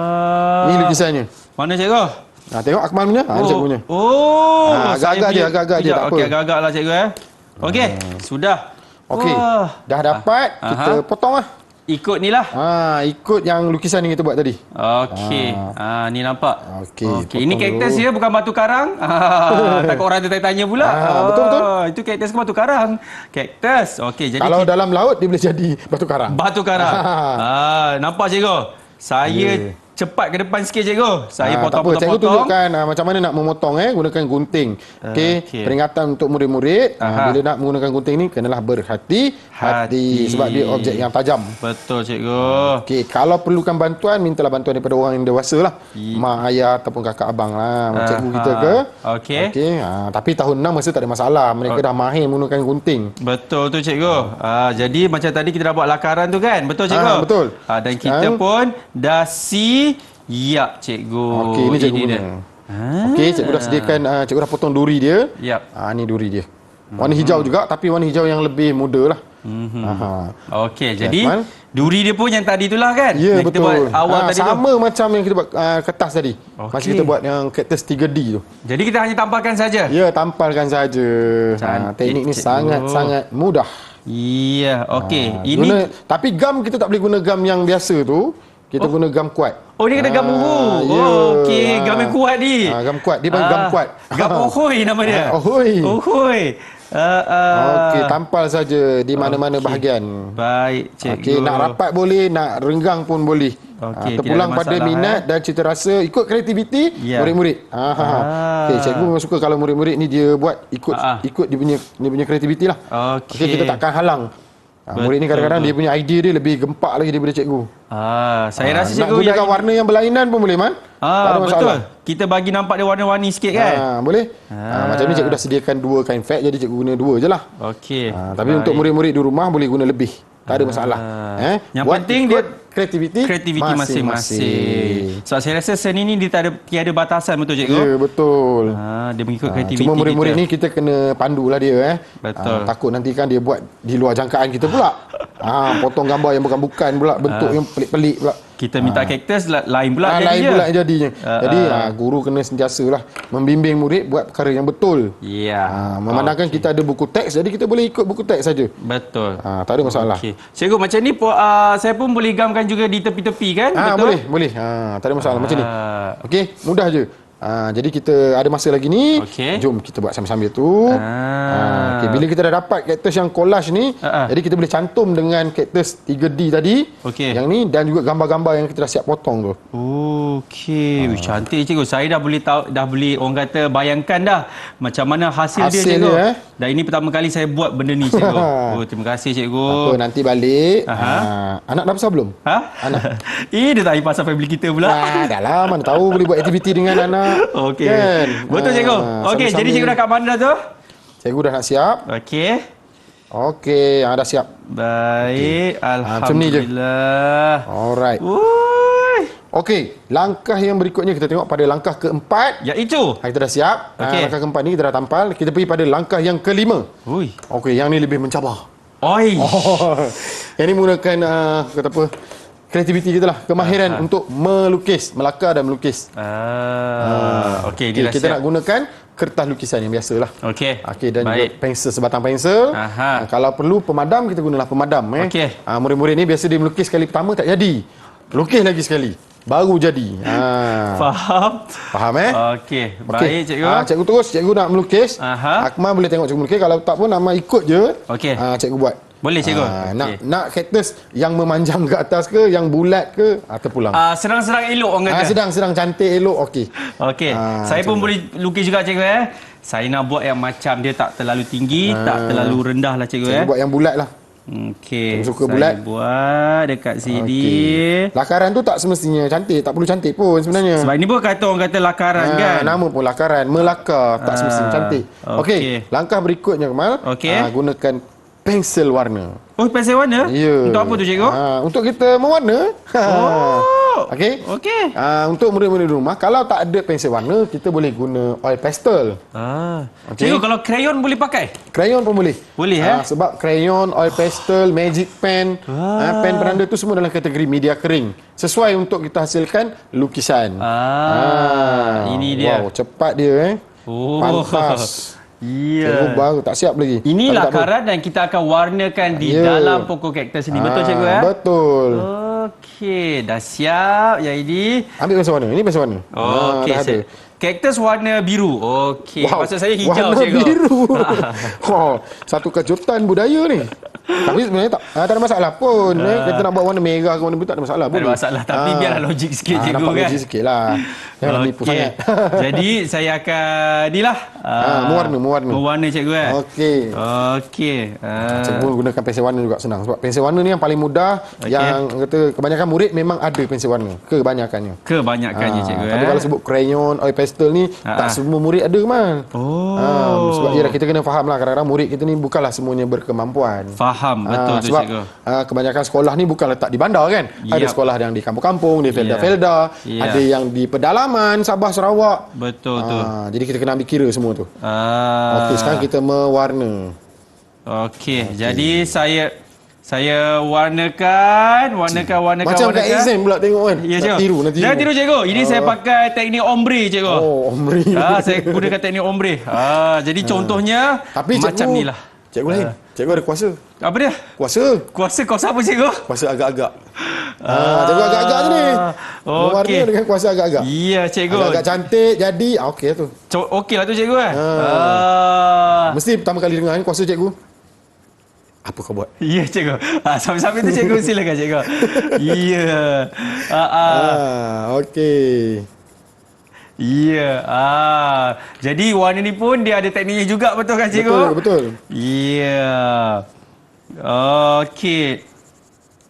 Ni lukisannya. Mana cikgu? Tengok Akmal punya. Ni cikgu punya. Agak-agak dia, tak apa. Okey, agak-agak lah cikgu Okey, sudah. Okey, dah dapat. Kita potong lah. Ikut ni lah. Ikut yang lukisan yang kita buat tadi. Okey. Ni nampak. Okey. Ini kaktus ya, bukan batu karang. Takut orang tanya pula. Betul. Itu kaktus ke batu karang? Kaktus. Okey, jadi kalau dalam laut dia boleh jadi batu karang. Batu karang. Nampak cikgu? Saya cepat ke depan sikit cikgu. Saya potong-potong. Cikgu tunjukkan macam mana nak memotong gunakan gunting. Okey, peringatan untuk murid-murid, bila nak menggunakan gunting ni kenalah berhati-hati sebab dia objek yang tajam. Betul cikgu. Okey, kalau perlukan bantuan mintalah bantuan daripada orang yang dewasa lah. Mak, ayah ataupun kakak abang lah. Cikgu kita ke. Okey. Tapi tahun 6 masa tak ada masalah. Mereka dah mahir menggunakan gunting. Betul tu cikgu. Jadi macam tadi kita dah buat lakaran tu kan. Betul cikgu? Betul. Dan kita pun dah siap cikgu. Okey, ini cikgu punya. Okey, cikgu dah sediakan, cikgu dah potong duri dia. Ni duri dia. Warna hijau juga tapi warna hijau yang lebih muda lah. Okey, jadi duri dia pun yang tadi itulah kan? Ya, yang betul. Kita buat awal tadi sama macam yang kita buat kertas tadi. Masa kita buat yang kaktus 3D tu. Jadi kita hanya tampalkan saja? Ya, tampalkan saja. Teknik ni sangat-sangat mudah. Ya, okey. Tapi gam kita tak boleh guna gam yang biasa tu. Kita guna gam kuat. Ni kena gam ungu. Okey, gam yang kuat ni. Gam kuat. Dia panggil gam kuat. Gam ohoi nama dia. Ohoi. Okey, tampal saja di mana-mana bahagian. Baik, cikgu. Okey, nak rapat boleh, nak renggang pun boleh. Terpulang pada minat dan cita rasa, ikut kreativiti murid-murid. Okey, cikgu memang suka kalau murid-murid ni dia buat ikut dia punya kreativiti lah. Okey, kita takkan halang. Murid ni kadang-kadang dia punya idea dia lebih gempak lagi daripada cikgu. Saya rasa cikgu nak gunakan warna yang berlainan pun boleh, Man. Tak ada masalah. Betul. Kita bagi nampak dia warna-warni sikit kan? Boleh. Macam ni cikgu dah sediakan 2 kain fat, jadi cikgu guna 2 je lah. Okey. Tapi untuk murid-murid di rumah boleh guna lebih. Tak ada masalah. Yang penting dia kreativiti masing-masing. Sebab saya rasa seni ni dia tiada batasan, betul cikgu? Ya, betul. Dia mengikut kreativiti. Cuma murid-murid ni kita kena pandulah dia. Betul. Takut nanti kan dia buat di luar jangkaan kita pula. Potong gambar yang bukan-bukan pula, bentuk yang pelik-pelik pula. Kita minta kaktus lain pula lain pula jadinya. Jadi guru kena sentiasalah membimbing murid buat perkara yang betul. Memandangkan kita ada buku teks, jadi kita boleh ikut buku teks saja. Betul. Tak ada masalah. Cikgu, macam ni saya pun boleh gamkan juga di tepi-tepi kan? Betul? Boleh. Tak ada masalah macam ni. Okey, mudah je. Jadi kita ada masa lagi ni. Jom kita buat sambil-sambil tu. Bila kita dah dapat kaktus yang collage ni, jadi kita boleh cantum dengan kaktus 3D tadi. Yang ni dan juga gambar-gambar yang kita dah siap potong tu. Okey, cantik cikgu. Saya dah boleh orang kata bayangkan dah macam mana hasil dia cikgu. Dan ini pertama kali saya buat benda ni cikgu. Terima kasih cikgu. Nanti balik. Anak dah besar belum? Anak. Dia tak pasal family kita pula. Dah lah, mana tahu boleh buat aktiviti dengan anak. Okey. Kan? Betul cikgu. Okey, jadi cikgu dah kat mana tu? Cikgu dah nak siap. Okey, dah siap. Baik, alhamdulillah. Alright. Okey, langkah yang berikutnya kita tengok pada langkah keempat. Iaitu kita dah siap. Langkah keempat ni kita dah tampal. Kita pergi pada langkah yang kelima. Okey, yang ni lebih mencabar. Yang ni menggunakan kata apa? Kreativiti kita lah, kemahiran untuk melukis, melakar dan melukis. Okey, kita nak gunakan kertas lukisan yang biasalah. Okey, dan juga pensel, sebatang pensel. Kalau perlu pemadam, kita gunalah pemadam. Murid-murid ni biasa dia melukis kali pertama tak jadi. Lukis lagi sekali, baru jadi. Faham Okey, baik cikgu. Cikgu terus, cikgu nak melukis. Akmal boleh tengok cikgu melukis, kalau tak pun Akmal ikut je. Cikgu buat. Boleh cikgu. Nak kaktus yang memanjang ke atas ke, yang bulat ke, terpulang. Sedang-sedang elok orang kata. Sedang cantik elok. Okey. Saya pun boleh lukis juga cikgu. Saya nak buat yang macam dia tak terlalu tinggi, tak terlalu rendah lah cikgu. Cikgu buat yang bulat lah. Okey. Suka Saya bulat. buat dekat sini. Lakaran tu tak semestinya cantik, tak perlu cantik pun sebenarnya. Sebab ini pun kata orang kata lakaran kan. Nama pun lakaran, melakar, tak semestinya cantik. Okey, langkah berikutnya Kamal, gunakan pensel warna. Oh, pensel warna? Ya. Untuk apa tu cikgu? Untuk kita mewarna. Okey. Okey. Untuk murid-murid di rumah, kalau tak ada pensel warna, kita boleh guna oil pastel. Cikgu, kalau krayon boleh pakai? Krayon pun boleh. Boleh sebab krayon, oil pastel, magic pen, pen penanda tu semua dalam kategori media kering. Sesuai untuk kita hasilkan lukisan. Ini dia. Wow, cepat dia Pantas. Cikgu baru tak siap lagi. Ini lakaran dan kita akan warnakan di dalam pokok kaktus ini. Betul cikgu Betul. Okey, dah siap yang ini. Ambil pensel warna. Ini pensel warna. Okey. Kaktus warna biru. Okey. Maksud saya hijau warna cikgu. Biru. Satu kejutan budaya ni. Tapi sebenarnya tak ada masalah pun. Kita nak buat warna merah ke warna biru tak ada masalah. Tak ada masalah. Tapi biarlah logik sikit cikgu nampak kan. logik sikit lah. Jangan nipu sangat. Jadi saya akan mewarna cikgu kan. Okey. Cikgu gunakan pensel warna juga senang. Sebab pensel warna ni yang paling mudah. Yang kata kebanyakan murid memang ada pensel warna. Kebanyakannya cikgu. Tapi kalau sebut krayon, oil pastel ni tak semua murid ada kan. Sebab kita kena faham lah, kadang-kadang murid kita ni bukanlah semuanya berkemampuan. Faham, betul tu sebab, cikgu. Kebanyakan sekolah ni bukan letak di bandar kan. Ada sekolah yang di kampung-kampung, di felda-felda, ada yang di pedalaman Sabah Sarawak. Betul tu. Jadi kita kena ambil kira semua tu. Okey, sekarang kita mewarna. Okey, jadi saya warnakan. Macam kat exam pula tengok kan. Ya, nak tiru nanti. Jangan tiru cikgu. Ini saya pakai teknik ombre cikgu. Ombre. Saya gunakan teknik ombre. Jadi contohnya tapi macam ni lah. Cikgu lain. Cikgu ada kuasa. Apa dia? Kuasa apa cikgu? Kuasa agak-agak. Cikgu agak-agak tu ni. Mewarna dengan kuasa agak-agak. Ya cikgu. Agak-agak cantik jadi okey lah tu. Okey lah tu cikgu Mesti pertama kali dengar ni kuasa cikgu. Apa kau buat? Ya cikgu. Sambil-sambil tu cikgu silakan cikgu. Ya. Okey. Ya. Jadi warna ni pun dia ada tekniknya juga, betul kan cikgu? Betul. Ya. Okey.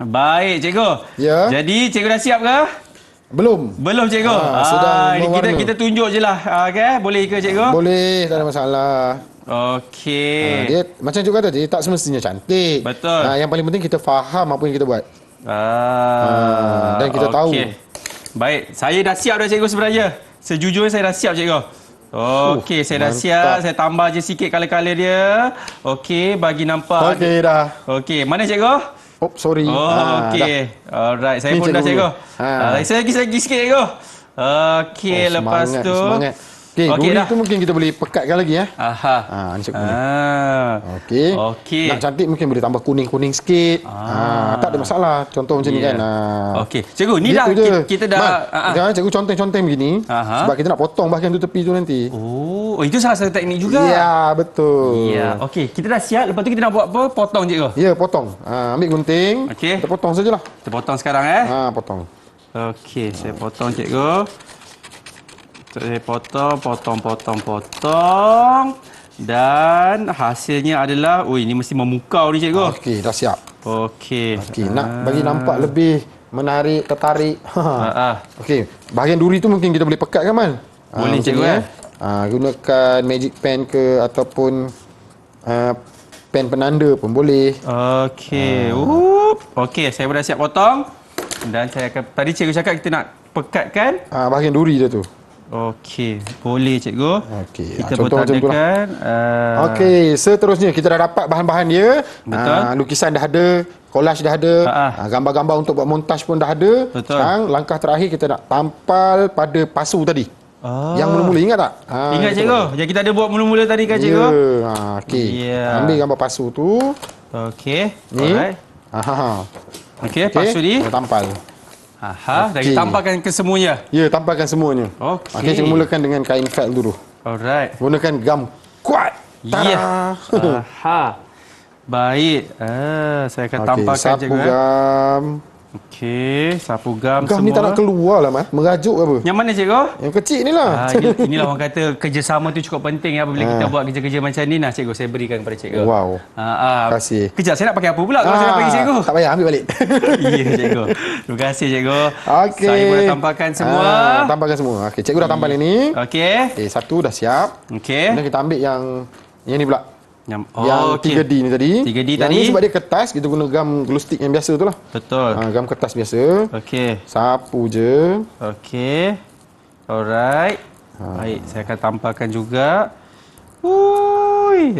Baik cikgu. Ya. Jadi cikgu dah siap ke? Belum cikgu. Kita tunjuk je lah. Okay? Boleh ke cikgu? Boleh, tak ada masalah. Okey. Dia macam cikgu kata tadi, tak semestinya cantik. Betul. Yang paling penting kita faham apa yang kita buat. Dan kita tahu. Baik, saya dah siap dah cikgu sebenarnya. Sejujurnya saya dah siap cikgu. Okey, saya dah siap. Saya tambah je sikit color-color dia. Okey, bagi nampak. Okey dah. Okey, mana cikgu? Sorry. Okey. Alright, saya pun dah cikgu. Saya lagi sikit cikgu. Okey, lepas tu. Semangat. Okey, duri tu mungkin kita boleh pekatkan lagi ya. Ni cikgu ni. Okey. Nak cantik mungkin boleh tambah kuning-kuning sikit. Tak ada masalah. Contoh macam ni kan. Okey. Cikgu, ni dah kita dah jangan cikgu conteng-conteng begini. Sebab kita nak potong bahagian tu tepi tu nanti. Itu salah satu teknik juga. Ya, betul. Ya. Okey, kita dah siap. Lepas tu kita nak buat apa? Potong cikgu. Ya, potong. Ambil gunting. Okey. Kita potong sajalah. Kita potong sekarang potong. Okey, saya potong cikgu. Saya potong. Dan hasilnya adalah, ini mesti memukau ni cikgu. Okey, dah siap. Okey. Nak bagi nampak lebih menarik, tertarik. Okey, bahagian duri tu mungkin kita boleh pekat kan, Man? Boleh cikgu gunakan magic pen ke ataupun pen penanda pun boleh. Okey. Okey, saya dah siap potong. Dan saya akan, tadi cikgu cakap kita nak pekatkan bahagian duri dia tu. Okey, boleh cikgu. Okey, kita contoh macam itulah. Okey, seterusnya kita dah dapat bahan-bahan dia. Betul. Lukisan dah ada, collage dah ada, gambar-gambar untuk buat montaj pun dah ada. Betul. Sekarang langkah terakhir kita nak tampal pada pasu tadi. Yang mula-mula ingat tak? Ingat cikgu. Yang kita ada buat mula-mula tadi kan cikgu? Ya. Okey. Ambil gambar pasu tu. Okey. Ni. Alright. Okey, pasu ni. Tampal. Dah kita tampalkan ke semuanya. Ya, tampalkan semuanya. Okey, kita mulakan dengan kain felt dulu. Alright. Gunakan gam kuat. Ya. Baik. Saya akan tampalkan sapu gam. Okey, sapu gam Gam semua. ni tak nak keluar lah, Mat. Merajuk ke apa? Yang mana cikgu? Yang kecil ni lah. Inilah orang kata kerjasama tu cukup penting ya apabila kita buat kerja-kerja macam ni. Nah, cikgu saya berikan kepada cikgu. Wow. Terima kasih. Kejap, saya nak pakai apa pula kalau saya nak bagi cikgu? Tak payah, ambil balik. Ya, cikgu. Terima kasih, cikgu. Okey. Saya boleh tampalkan semua. Tampalkan semua. Okey, cikgu dah tampal ini. Okey. Okey, satu dah siap. Okey. Kemudian kita ambil yang ni pula. Yang okey. 3D ni tadi. 3D yang tadi. Ni sebab dia kertas, kita guna gam glue stick yang biasa tu lah. Betul. Gam kertas biasa. Okey. Sapu je. Okey. Alright. Baik, saya akan tampalkan juga. Ui.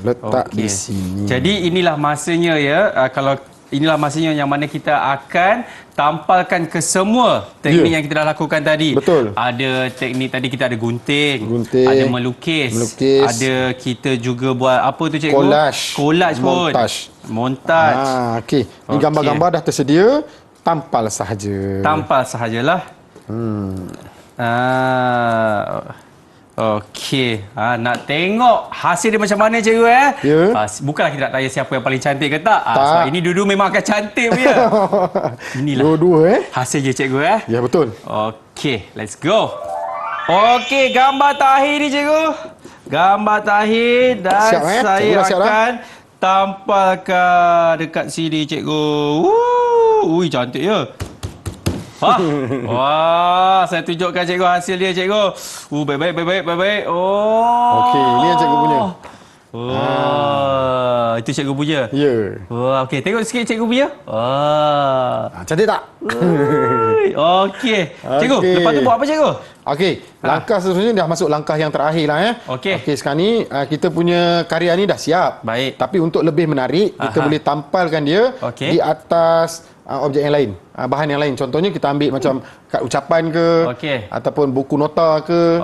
Letak Okey. di sini. Jadi inilah masanya ya. Kalau inilah masanya yang mana kita akan tampalkan ke semua teknik yang kita dah lakukan tadi. Betul. Ada teknik tadi kita ada gunting, ada melukis, ada kita juga buat apa tu cikgu? Collage pun. Montage. Okey. Ni gambar-gambar dah tersedia, tampal sahaja. Tampal sahajalah. Okey. Nak tengok hasil dia macam mana cikgu Ya. Bukanlah kita nak tanya siapa yang paling cantik ke tak. Sebab ini dua-dua memang akan cantik punya. Inilah. Dua-dua hasil je cikgu Ya, betul. Okey, let's go. Okey, gambar takhir ni cikgu. Gambar takhir dan siap, saya siap akan tampalkan dekat sini cikgu. Ui, cantik ya. Wah, saya tunjukkan cikgu hasil dia cikgu. Baik. Okey, ni yang cikgu punya. Itu cikgu punya. Ya. Wah, okey, tengok sikit cikgu punya. Cantik tak? Okey. Cikgu, lepas tu buat apa cikgu? Okey, langkah seterusnya dah masuk langkah yang terakhir lah Okey. Okey, sekarang ni kita punya karya ni dah siap. Baik. Tapi untuk lebih menarik, kita boleh tampalkan dia di atas objek yang lain, bahan yang lain. Contohnya kita ambil macam kad ucapan ke, ataupun buku nota ke.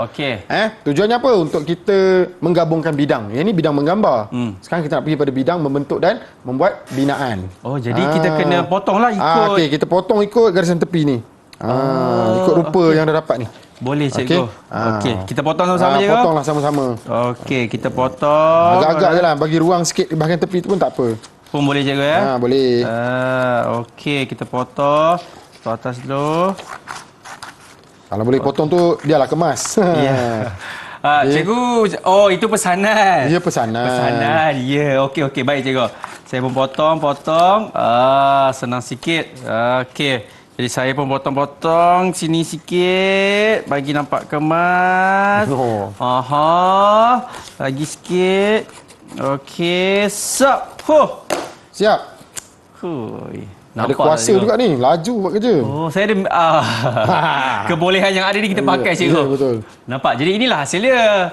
Tujuannya apa? Untuk kita menggabungkan bidang. Yang ni bidang menggambar. Sekarang kita nak pergi pada bidang membentuk dan membuat binaan. Oh, jadi kita kena potonglah ikut. Okey, kita potong ikut garisan tepi ni. Ikut rupa yang dah dapat ni. Boleh cikgu. Okey, kita potong sama-sama cikgu. Potonglah sama-sama. Okey, kita potong. Agak-agak je lah, bagi ruang sikit bahagian tepi tu pun tak apa. Pun boleh cikgu ya? Boleh. Okey, kita potong. Potong atas dulu. Kalau boleh potong tu, biarlah kemas. Ya. Cikgu, itu pesanan. Ya, pesanan. Pesanan, ya. Okey, baik cikgu. Saya pun potong. Senang sikit. Okey. Jadi saya pun potong-potong sini sikit. Bagi nampak kemas. Lagi sikit. Okey, Siap. Ada kuasa juga ni, laju buat kerja. Saya ada kebolehan yang ada ni kita pakai cikgu. Ya, betul. Nampak? Jadi inilah hasil dia.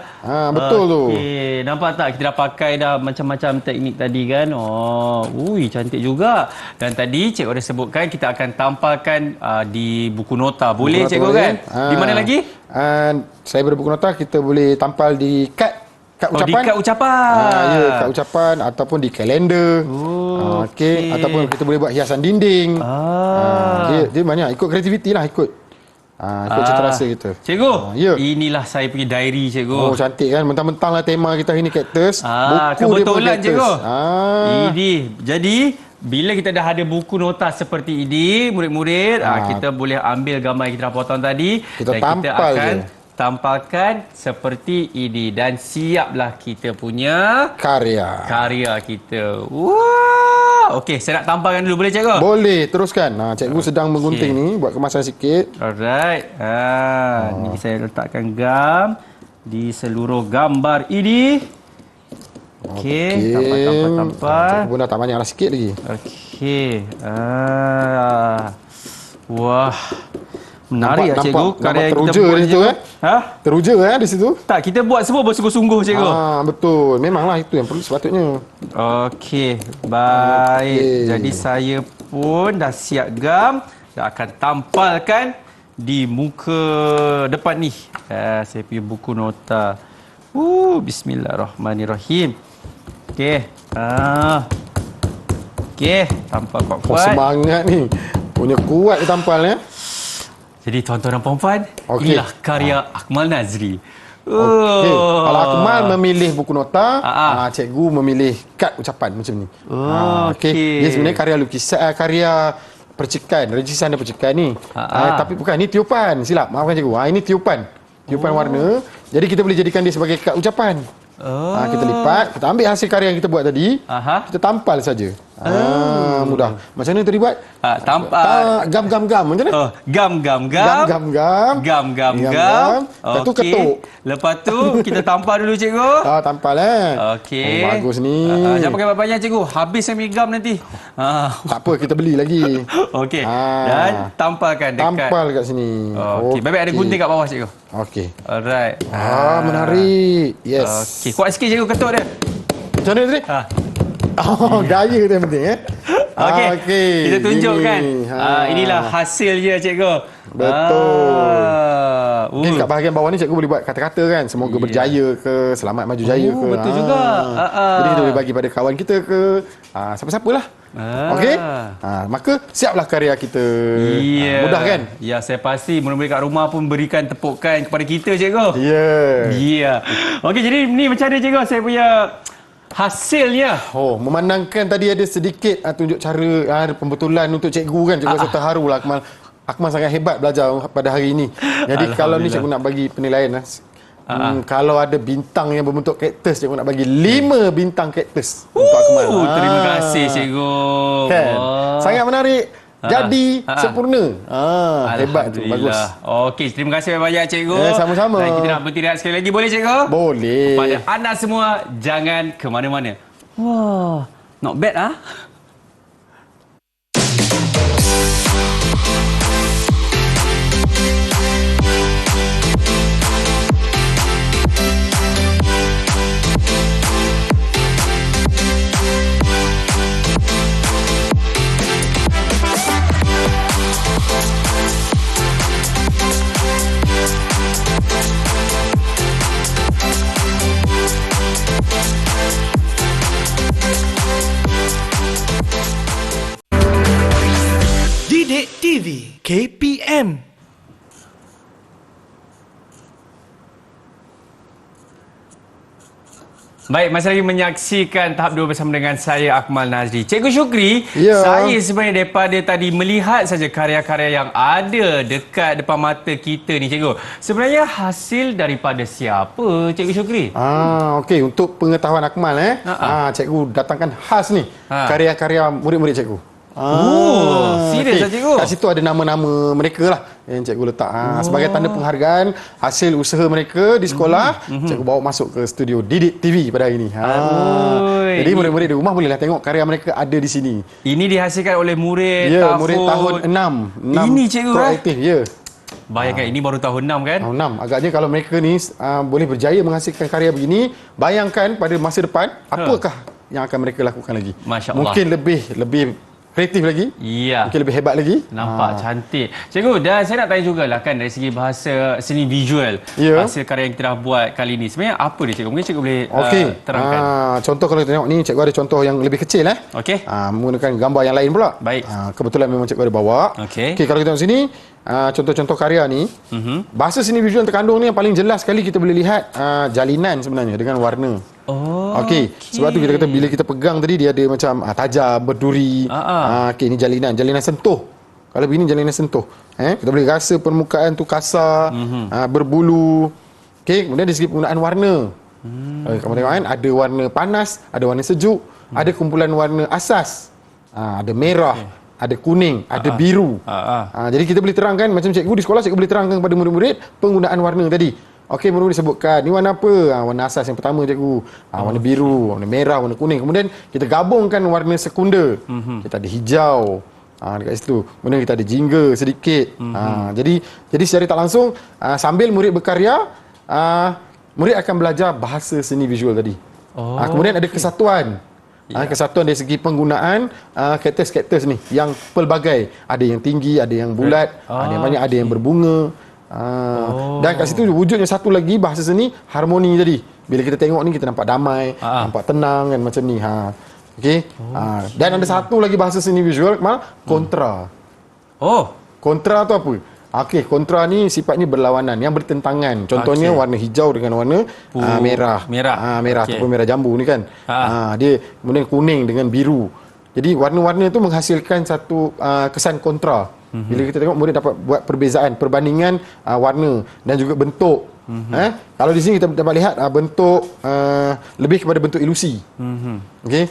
Betul tu. Okey, nampak tak? Kita dah pakai dah macam-macam teknik tadi kan. Cantik juga. Dan tadi cikgu ada sebutkan kita akan tampalkan di buku nota. Boleh cikgu kan? Di mana lagi? Saya berbuku nota, kita boleh tampal di kad ucapan. Di kad ucapan. Ya, kad ucapan ataupun di kalender. Okey, ataupun kita boleh buat hiasan dinding. Dia banyak ikut kreativiti lah, ikut cita rasa kita. Cikgu, inilah saya punya diary cikgu. Cantik kan? Mentang-mentang lah tema kita hari ni cactus. Buku kebetulan dia pun cikgu. Ini. Jadi bila kita dah ada buku nota seperti ini, murid-murid, kita boleh ambil gambar yang kita dah potong tadi kita dan tampal kita akan je. Tampalkan seperti ini dan siaplah kita punya karya kita. Wah, okey, saya nak tampalkan dulu, boleh cikgu? Boleh, teruskan. Cikgu sedang menggunting ni, buat kemasan sikit. Alright. Ni saya letakkan gam di seluruh gambar ini. Okey, tampal. Cikgu pun dah tak banyaklah sikit lagi. Okey. Wah. Menarik cikgu karya yang kita buat di situ. Teruja di situ. Tak, kita buat semua bersungguh-sungguh cikgu. Betul. Memanglah itu yang perlu sepatutnya. Okey, baik. Jadi saya pun dah siap gam, dah akan tampalkan di muka depan ni. Saya punya buku nota. Bismillahirrahmanirrahim. Okey. Okey, tampal kuat-kuat. Semangat ni. Punya kuat dia tampal ya. Jadi tuan-tuan dan puan-puan, inilah karya Akmal Nazri. Okey. Kalau Akmal memilih buku nota, cikgu memilih kad ucapan macam ni. Okey. Dia sebenarnya karya lukisan, karya percikan, rejisan dan percikan ni. Tapi bukan, ni tiupan. Silap, maafkan cikgu. Ini tiupan. Tiupan warna. Jadi kita boleh jadikan dia sebagai kad ucapan. Kita lipat, kita ambil hasil karya yang kita buat tadi, kita tampal saja. Mudah. Macam mana tadi buat? Gam. Macam mana? Gam. Lepas tu ketuk. Lepas tu kita tampal dulu cikgu. Tampal Okey. bagus ni. Jangan pakai banyak cikgu. Habis saya punya gam nanti. Tak apa, kita beli lagi. Okey. Dan tampalkan dekat. Tampal kat sini. Okey. Baik-baik ada gunting kat bawah cikgu. Okey. Alright. Menarik. Yes. Okey. Kuat sikit cikgu ketuk dia. Macam mana tadi? Gaya tu yang penting Okey. Kita tunjukkan. Inilah hasilnya cikgu. Betul. Mungkin kat bahagian bawah ni cikgu boleh buat kata-kata kan. Semoga berjaya ke, selamat maju jaya ke. Betul juga. Jadi kita boleh bagi pada kawan kita ke, siapa-siapalah. Okey? Maka siaplah karya kita. Mudah kan? Ya, saya pasti murid-murid kat rumah pun berikan tepukan kepada kita cikgu. Ya. Okey, jadi ni macam mana cikgu saya punya hasilnya? Memandangkan tadi ada sedikit tunjuk cara pembetulan untuk cikgu kan. Cikgu rasa terharu lah Akmal sangat hebat belajar pada hari ini. Jadi kalau ni cikgu nak bagi penilaian kalau ada bintang yang berbentuk kaktus, cikgu nak bagi 5 bintang kaktus untuk Akmal. Terima kasih cikgu. Kan? Sangat menarik. Jadi sempurna. Hebat tu, bagus. Okey, terima kasih banyak cikgu. Sama-sama. Dan kita nak bertindak sekali lagi, boleh cikgu? Boleh. Kepada anda semua, jangan ke mana-mana. Wah, not bad Didik TV KPM. Baik, masih lagi menyaksikan tahap 2 bersama dengan saya, Akmal Nazri. Cikgu Syukri, saya sebenarnya daripada tadi melihat saja karya-karya yang ada dekat depan mata kita ni, cikgu. Sebenarnya hasil daripada siapa, Cikgu Syukri? Okey, untuk pengetahuan Akmal cikgu datangkan khas ni karya-karya murid-murid cikgu. Serius lah cikgu? Kat situ ada nama-nama mereka lah yang cikgu letak sebagai tanda penghargaan hasil usaha mereka di sekolah. Cikgu bawa masuk ke studio Didik TV pada hari ini. Jadi murid-murid di rumah bolehlah tengok karya mereka ada di sini. Ini dihasilkan oleh murid murid tahun 6. Ini cikgu proaktif, bayangkan ini baru tahun 6 kan? Tahun 6. Agaknya kalau mereka ni boleh berjaya menghasilkan karya begini, bayangkan pada masa depan apakah yang akan mereka lakukan lagi. Masya Allah. Mungkin lebih kreatif lagi. Mungkin lebih hebat lagi. Nampak cantik. Cikgu, dan saya nak tanya jugalah kan dari segi bahasa seni visual, hasil karya yang kita dah buat kali ni. Sebenarnya apa dia cikgu? Mungkin cikgu boleh terangkan. Contoh kalau kita tengok ni, cikgu ada contoh yang lebih kecil menggunakan gambar yang lain pula. Baik. Kebetulan memang cikgu ada bawa. Okey, kalau kita tengok sini, contoh-contoh karya ni, bahasa seni visual terkandung ni yang paling jelas sekali kita boleh lihat jalinan sebenarnya dengan warna. Okey. Sebab tu kita kata bila kita pegang tadi dia ada macam tajam, berduri. Okey, ini jalinan sentuh. Kalau begini jalinan sentuh. Kita boleh rasa permukaan tu kasar, berbulu. Okey, kemudian dari segi penggunaan warna. Kamu tengok kan, ada warna panas, ada warna sejuk, ada kumpulan warna asas. Ada merah, ada kuning, ada biru. Jadi kita boleh terangkan macam cikgu di sekolah, cikgu boleh terangkan kepada murid-murid penggunaan warna tadi. Okey, murid disebutkan ni warna apa? Warna asas yang pertama cikgu. Warna biru, warna merah, warna kuning. Kemudian kita gabungkan warna sekunder. Kita ada hijau dekat situ. Kemudian kita ada jingga sedikit. Jadi secara tak langsung sambil murid berkarya, murid akan belajar bahasa seni visual tadi. Kemudian ada kesatuan. Kesatuan dari segi penggunaan kaktus-kaktus ni yang pelbagai. Ada yang tinggi, ada yang bulat, ada yang banyak, ada yang berbunga. Dan kat situ wujudnya satu lagi bahasa seni, harmoni tadi. Bila kita tengok ni kita nampak damai, nampak tenang kan macam ni. Okey. Dan ada satu lagi bahasa seni visual, kontra. Kontra tu apa? Okey, kontra ni sifatnya berlawanan, yang bertentangan. Contohnya warna hijau dengan warna merah. Merah ataupun merah jambu ni kan. Dia kemudian kuning dengan biru. Jadi warna-warna itu menghasilkan satu kesan kontra. Bila kita tengok, kemudian dapat buat perbezaan, perbandingan warna dan juga bentuk. Kalau di sini kita dapat lihat bentuk lebih kepada bentuk ilusi. Okey.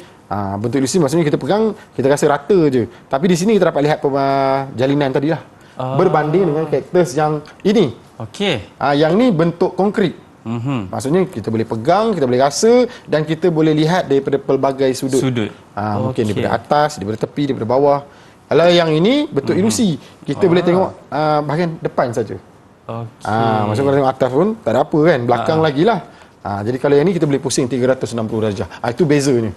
Bentuk ilusi maksudnya kita pegang, kita rasa rata je. Tapi di sini kita dapat lihat jalinan tadi lah. Berbanding dengan kaktus yang ini. Okey. Yang ni bentuk konkret. Maksudnya kita boleh pegang, kita boleh rasa dan kita boleh lihat daripada pelbagai sudut. Mungkin daripada atas, daripada tepi, daripada bawah. Kalau yang ini bentuk ilusi, kita boleh tengok bahagian depan saja. Maksudnya kalau tengok atas pun tak ada apa kan, belakang lagi lah. Jadi kalau yang ni kita boleh pusing 360 darjah. Itu bezanya.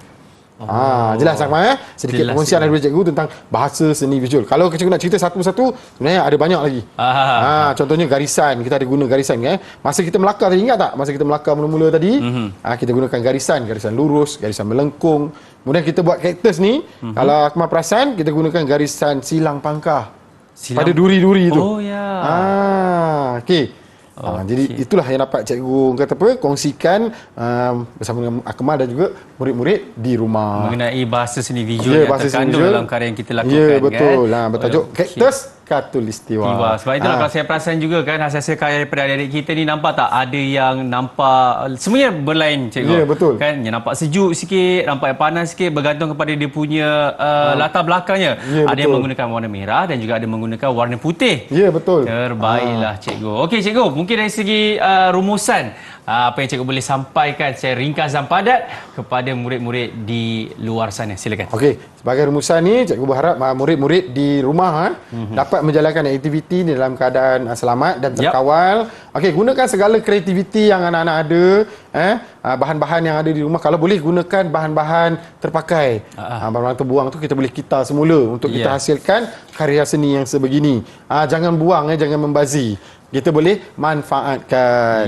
Jelas Akmal sedikit perkongsian daripada cikgu tentang bahasa seni visual. Kalau cikgu nak cerita satu-satu, sebenarnya ada banyak lagi. Contohnya garisan, kita ada guna garisan kan. Masa kita melakar tadi, ingat tak? Masa kita melakar mula-mula tadi, kita gunakan garisan lurus, garisan melengkung. Kemudian kita buat kaktus ni, kalau Akmal perasan, kita gunakan garisan silang pangkah. Pada duri-duri itu. Okey. Jadi itulah yang dapat cikgu kata apa, kongsikan bersama dengan Akmal dan juga murid-murid di rumah mengenai bahasa seni visual yang terkandung dalam karya yang kita lakukan. Ya, betul. Bertajuk Kaktus Khatulistiwa. Sebab itulah kalau saya perasan juga kan, hasil karya daripada adik-adik kita ni, nampak tak ada yang nampak semuanya berlain cikgu. Ya, betul. Kan yang nampak sejuk sikit, nampak yang panas sikit, bergantung kepada dia punya latar belakangnya. Ya, ada yang menggunakan warna merah dan juga ada menggunakan warna putih. Ya, betul. Terbaiklah cikgu. Okey cikgu, mungkin dari segi rumusan apa yang cikgu boleh sampaikan secara ringkas dan padat kepada murid-murid di luar sana. Silakan. Okey, sebagai rumusan ni cikgu berharap murid-murid di rumah dapat menjalankan aktiviti ni dalam keadaan selamat dan terkawal. Okey, gunakan segala kreativiti yang anak-anak ada, bahan-bahan yang ada di rumah. Kalau boleh gunakan bahan-bahan terpakai. Bahan-bahan terbuang tu kita boleh kita semula untuk kita hasilkan karya seni yang sebegini. Jangan buang, jangan membazir. Kita boleh manfaatkan.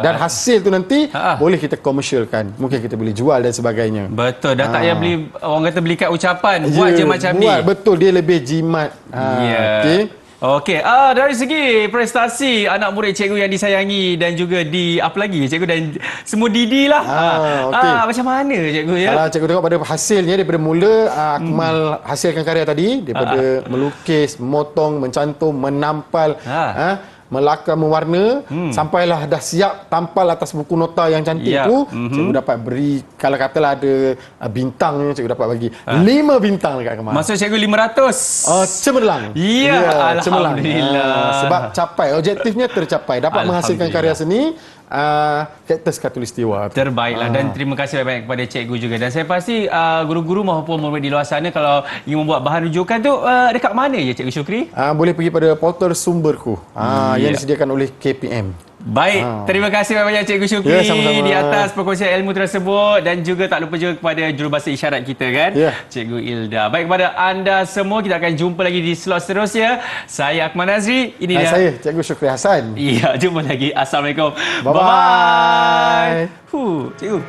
Dan hasil tu nanti boleh kita komersialkan. Mungkin kita boleh jual dan sebagainya. Betul. Dah tak payah beli, orang kata beli kat ucapan. Buat je macam ni. Betul. Dia lebih jimat. Okey. Dari segi prestasi anak murid cikgu yang disayangi dan juga apa lagi cikgu dan semua Didi lah. Macam mana cikgu ya? Kalau cikgu tengok pada hasilnya daripada mula Akmal hasilkan karya tadi daripada melukis, memotong, mencantum, menampal, melakar, mewarna, sampailah dah siap tampal atas buku nota yang cantik tu, cikgu dapat beri, kalau katalah ada bintangnya, cikgu dapat bagi 5 bintang dekat Akmal. Maksud cikgu 500? Cemerlang. Alhamdulillah. Sebab capai, objektifnya tercapai, dapat menghasilkan karya seni Kaktus Khatulistiwa. Terbaiklah dan terima kasih banyak kepada cikgu juga. Dan saya pasti guru-guru maupun murid di luar sana kalau ingin membuat bahan rujukan tu dekat mana ya Cikgu Syukri? Boleh pergi pada portal Sumberku yang disediakan oleh KPM. Baik, terima kasih banyak Cikgu Syukri di atas perkongsian ilmu tersebut dan juga tak lupa juga kepada jurubahasa isyarat kita kan, Cikgu Ilda. Baik, kepada anda semua, kita akan jumpa lagi di slot seterusnya. Saya Akmal Nazri, ini dia. Saya Cikgu Syukri Hassan. Iya, jumpa lagi. Assalamualaikum. Bye-bye. Cikgu.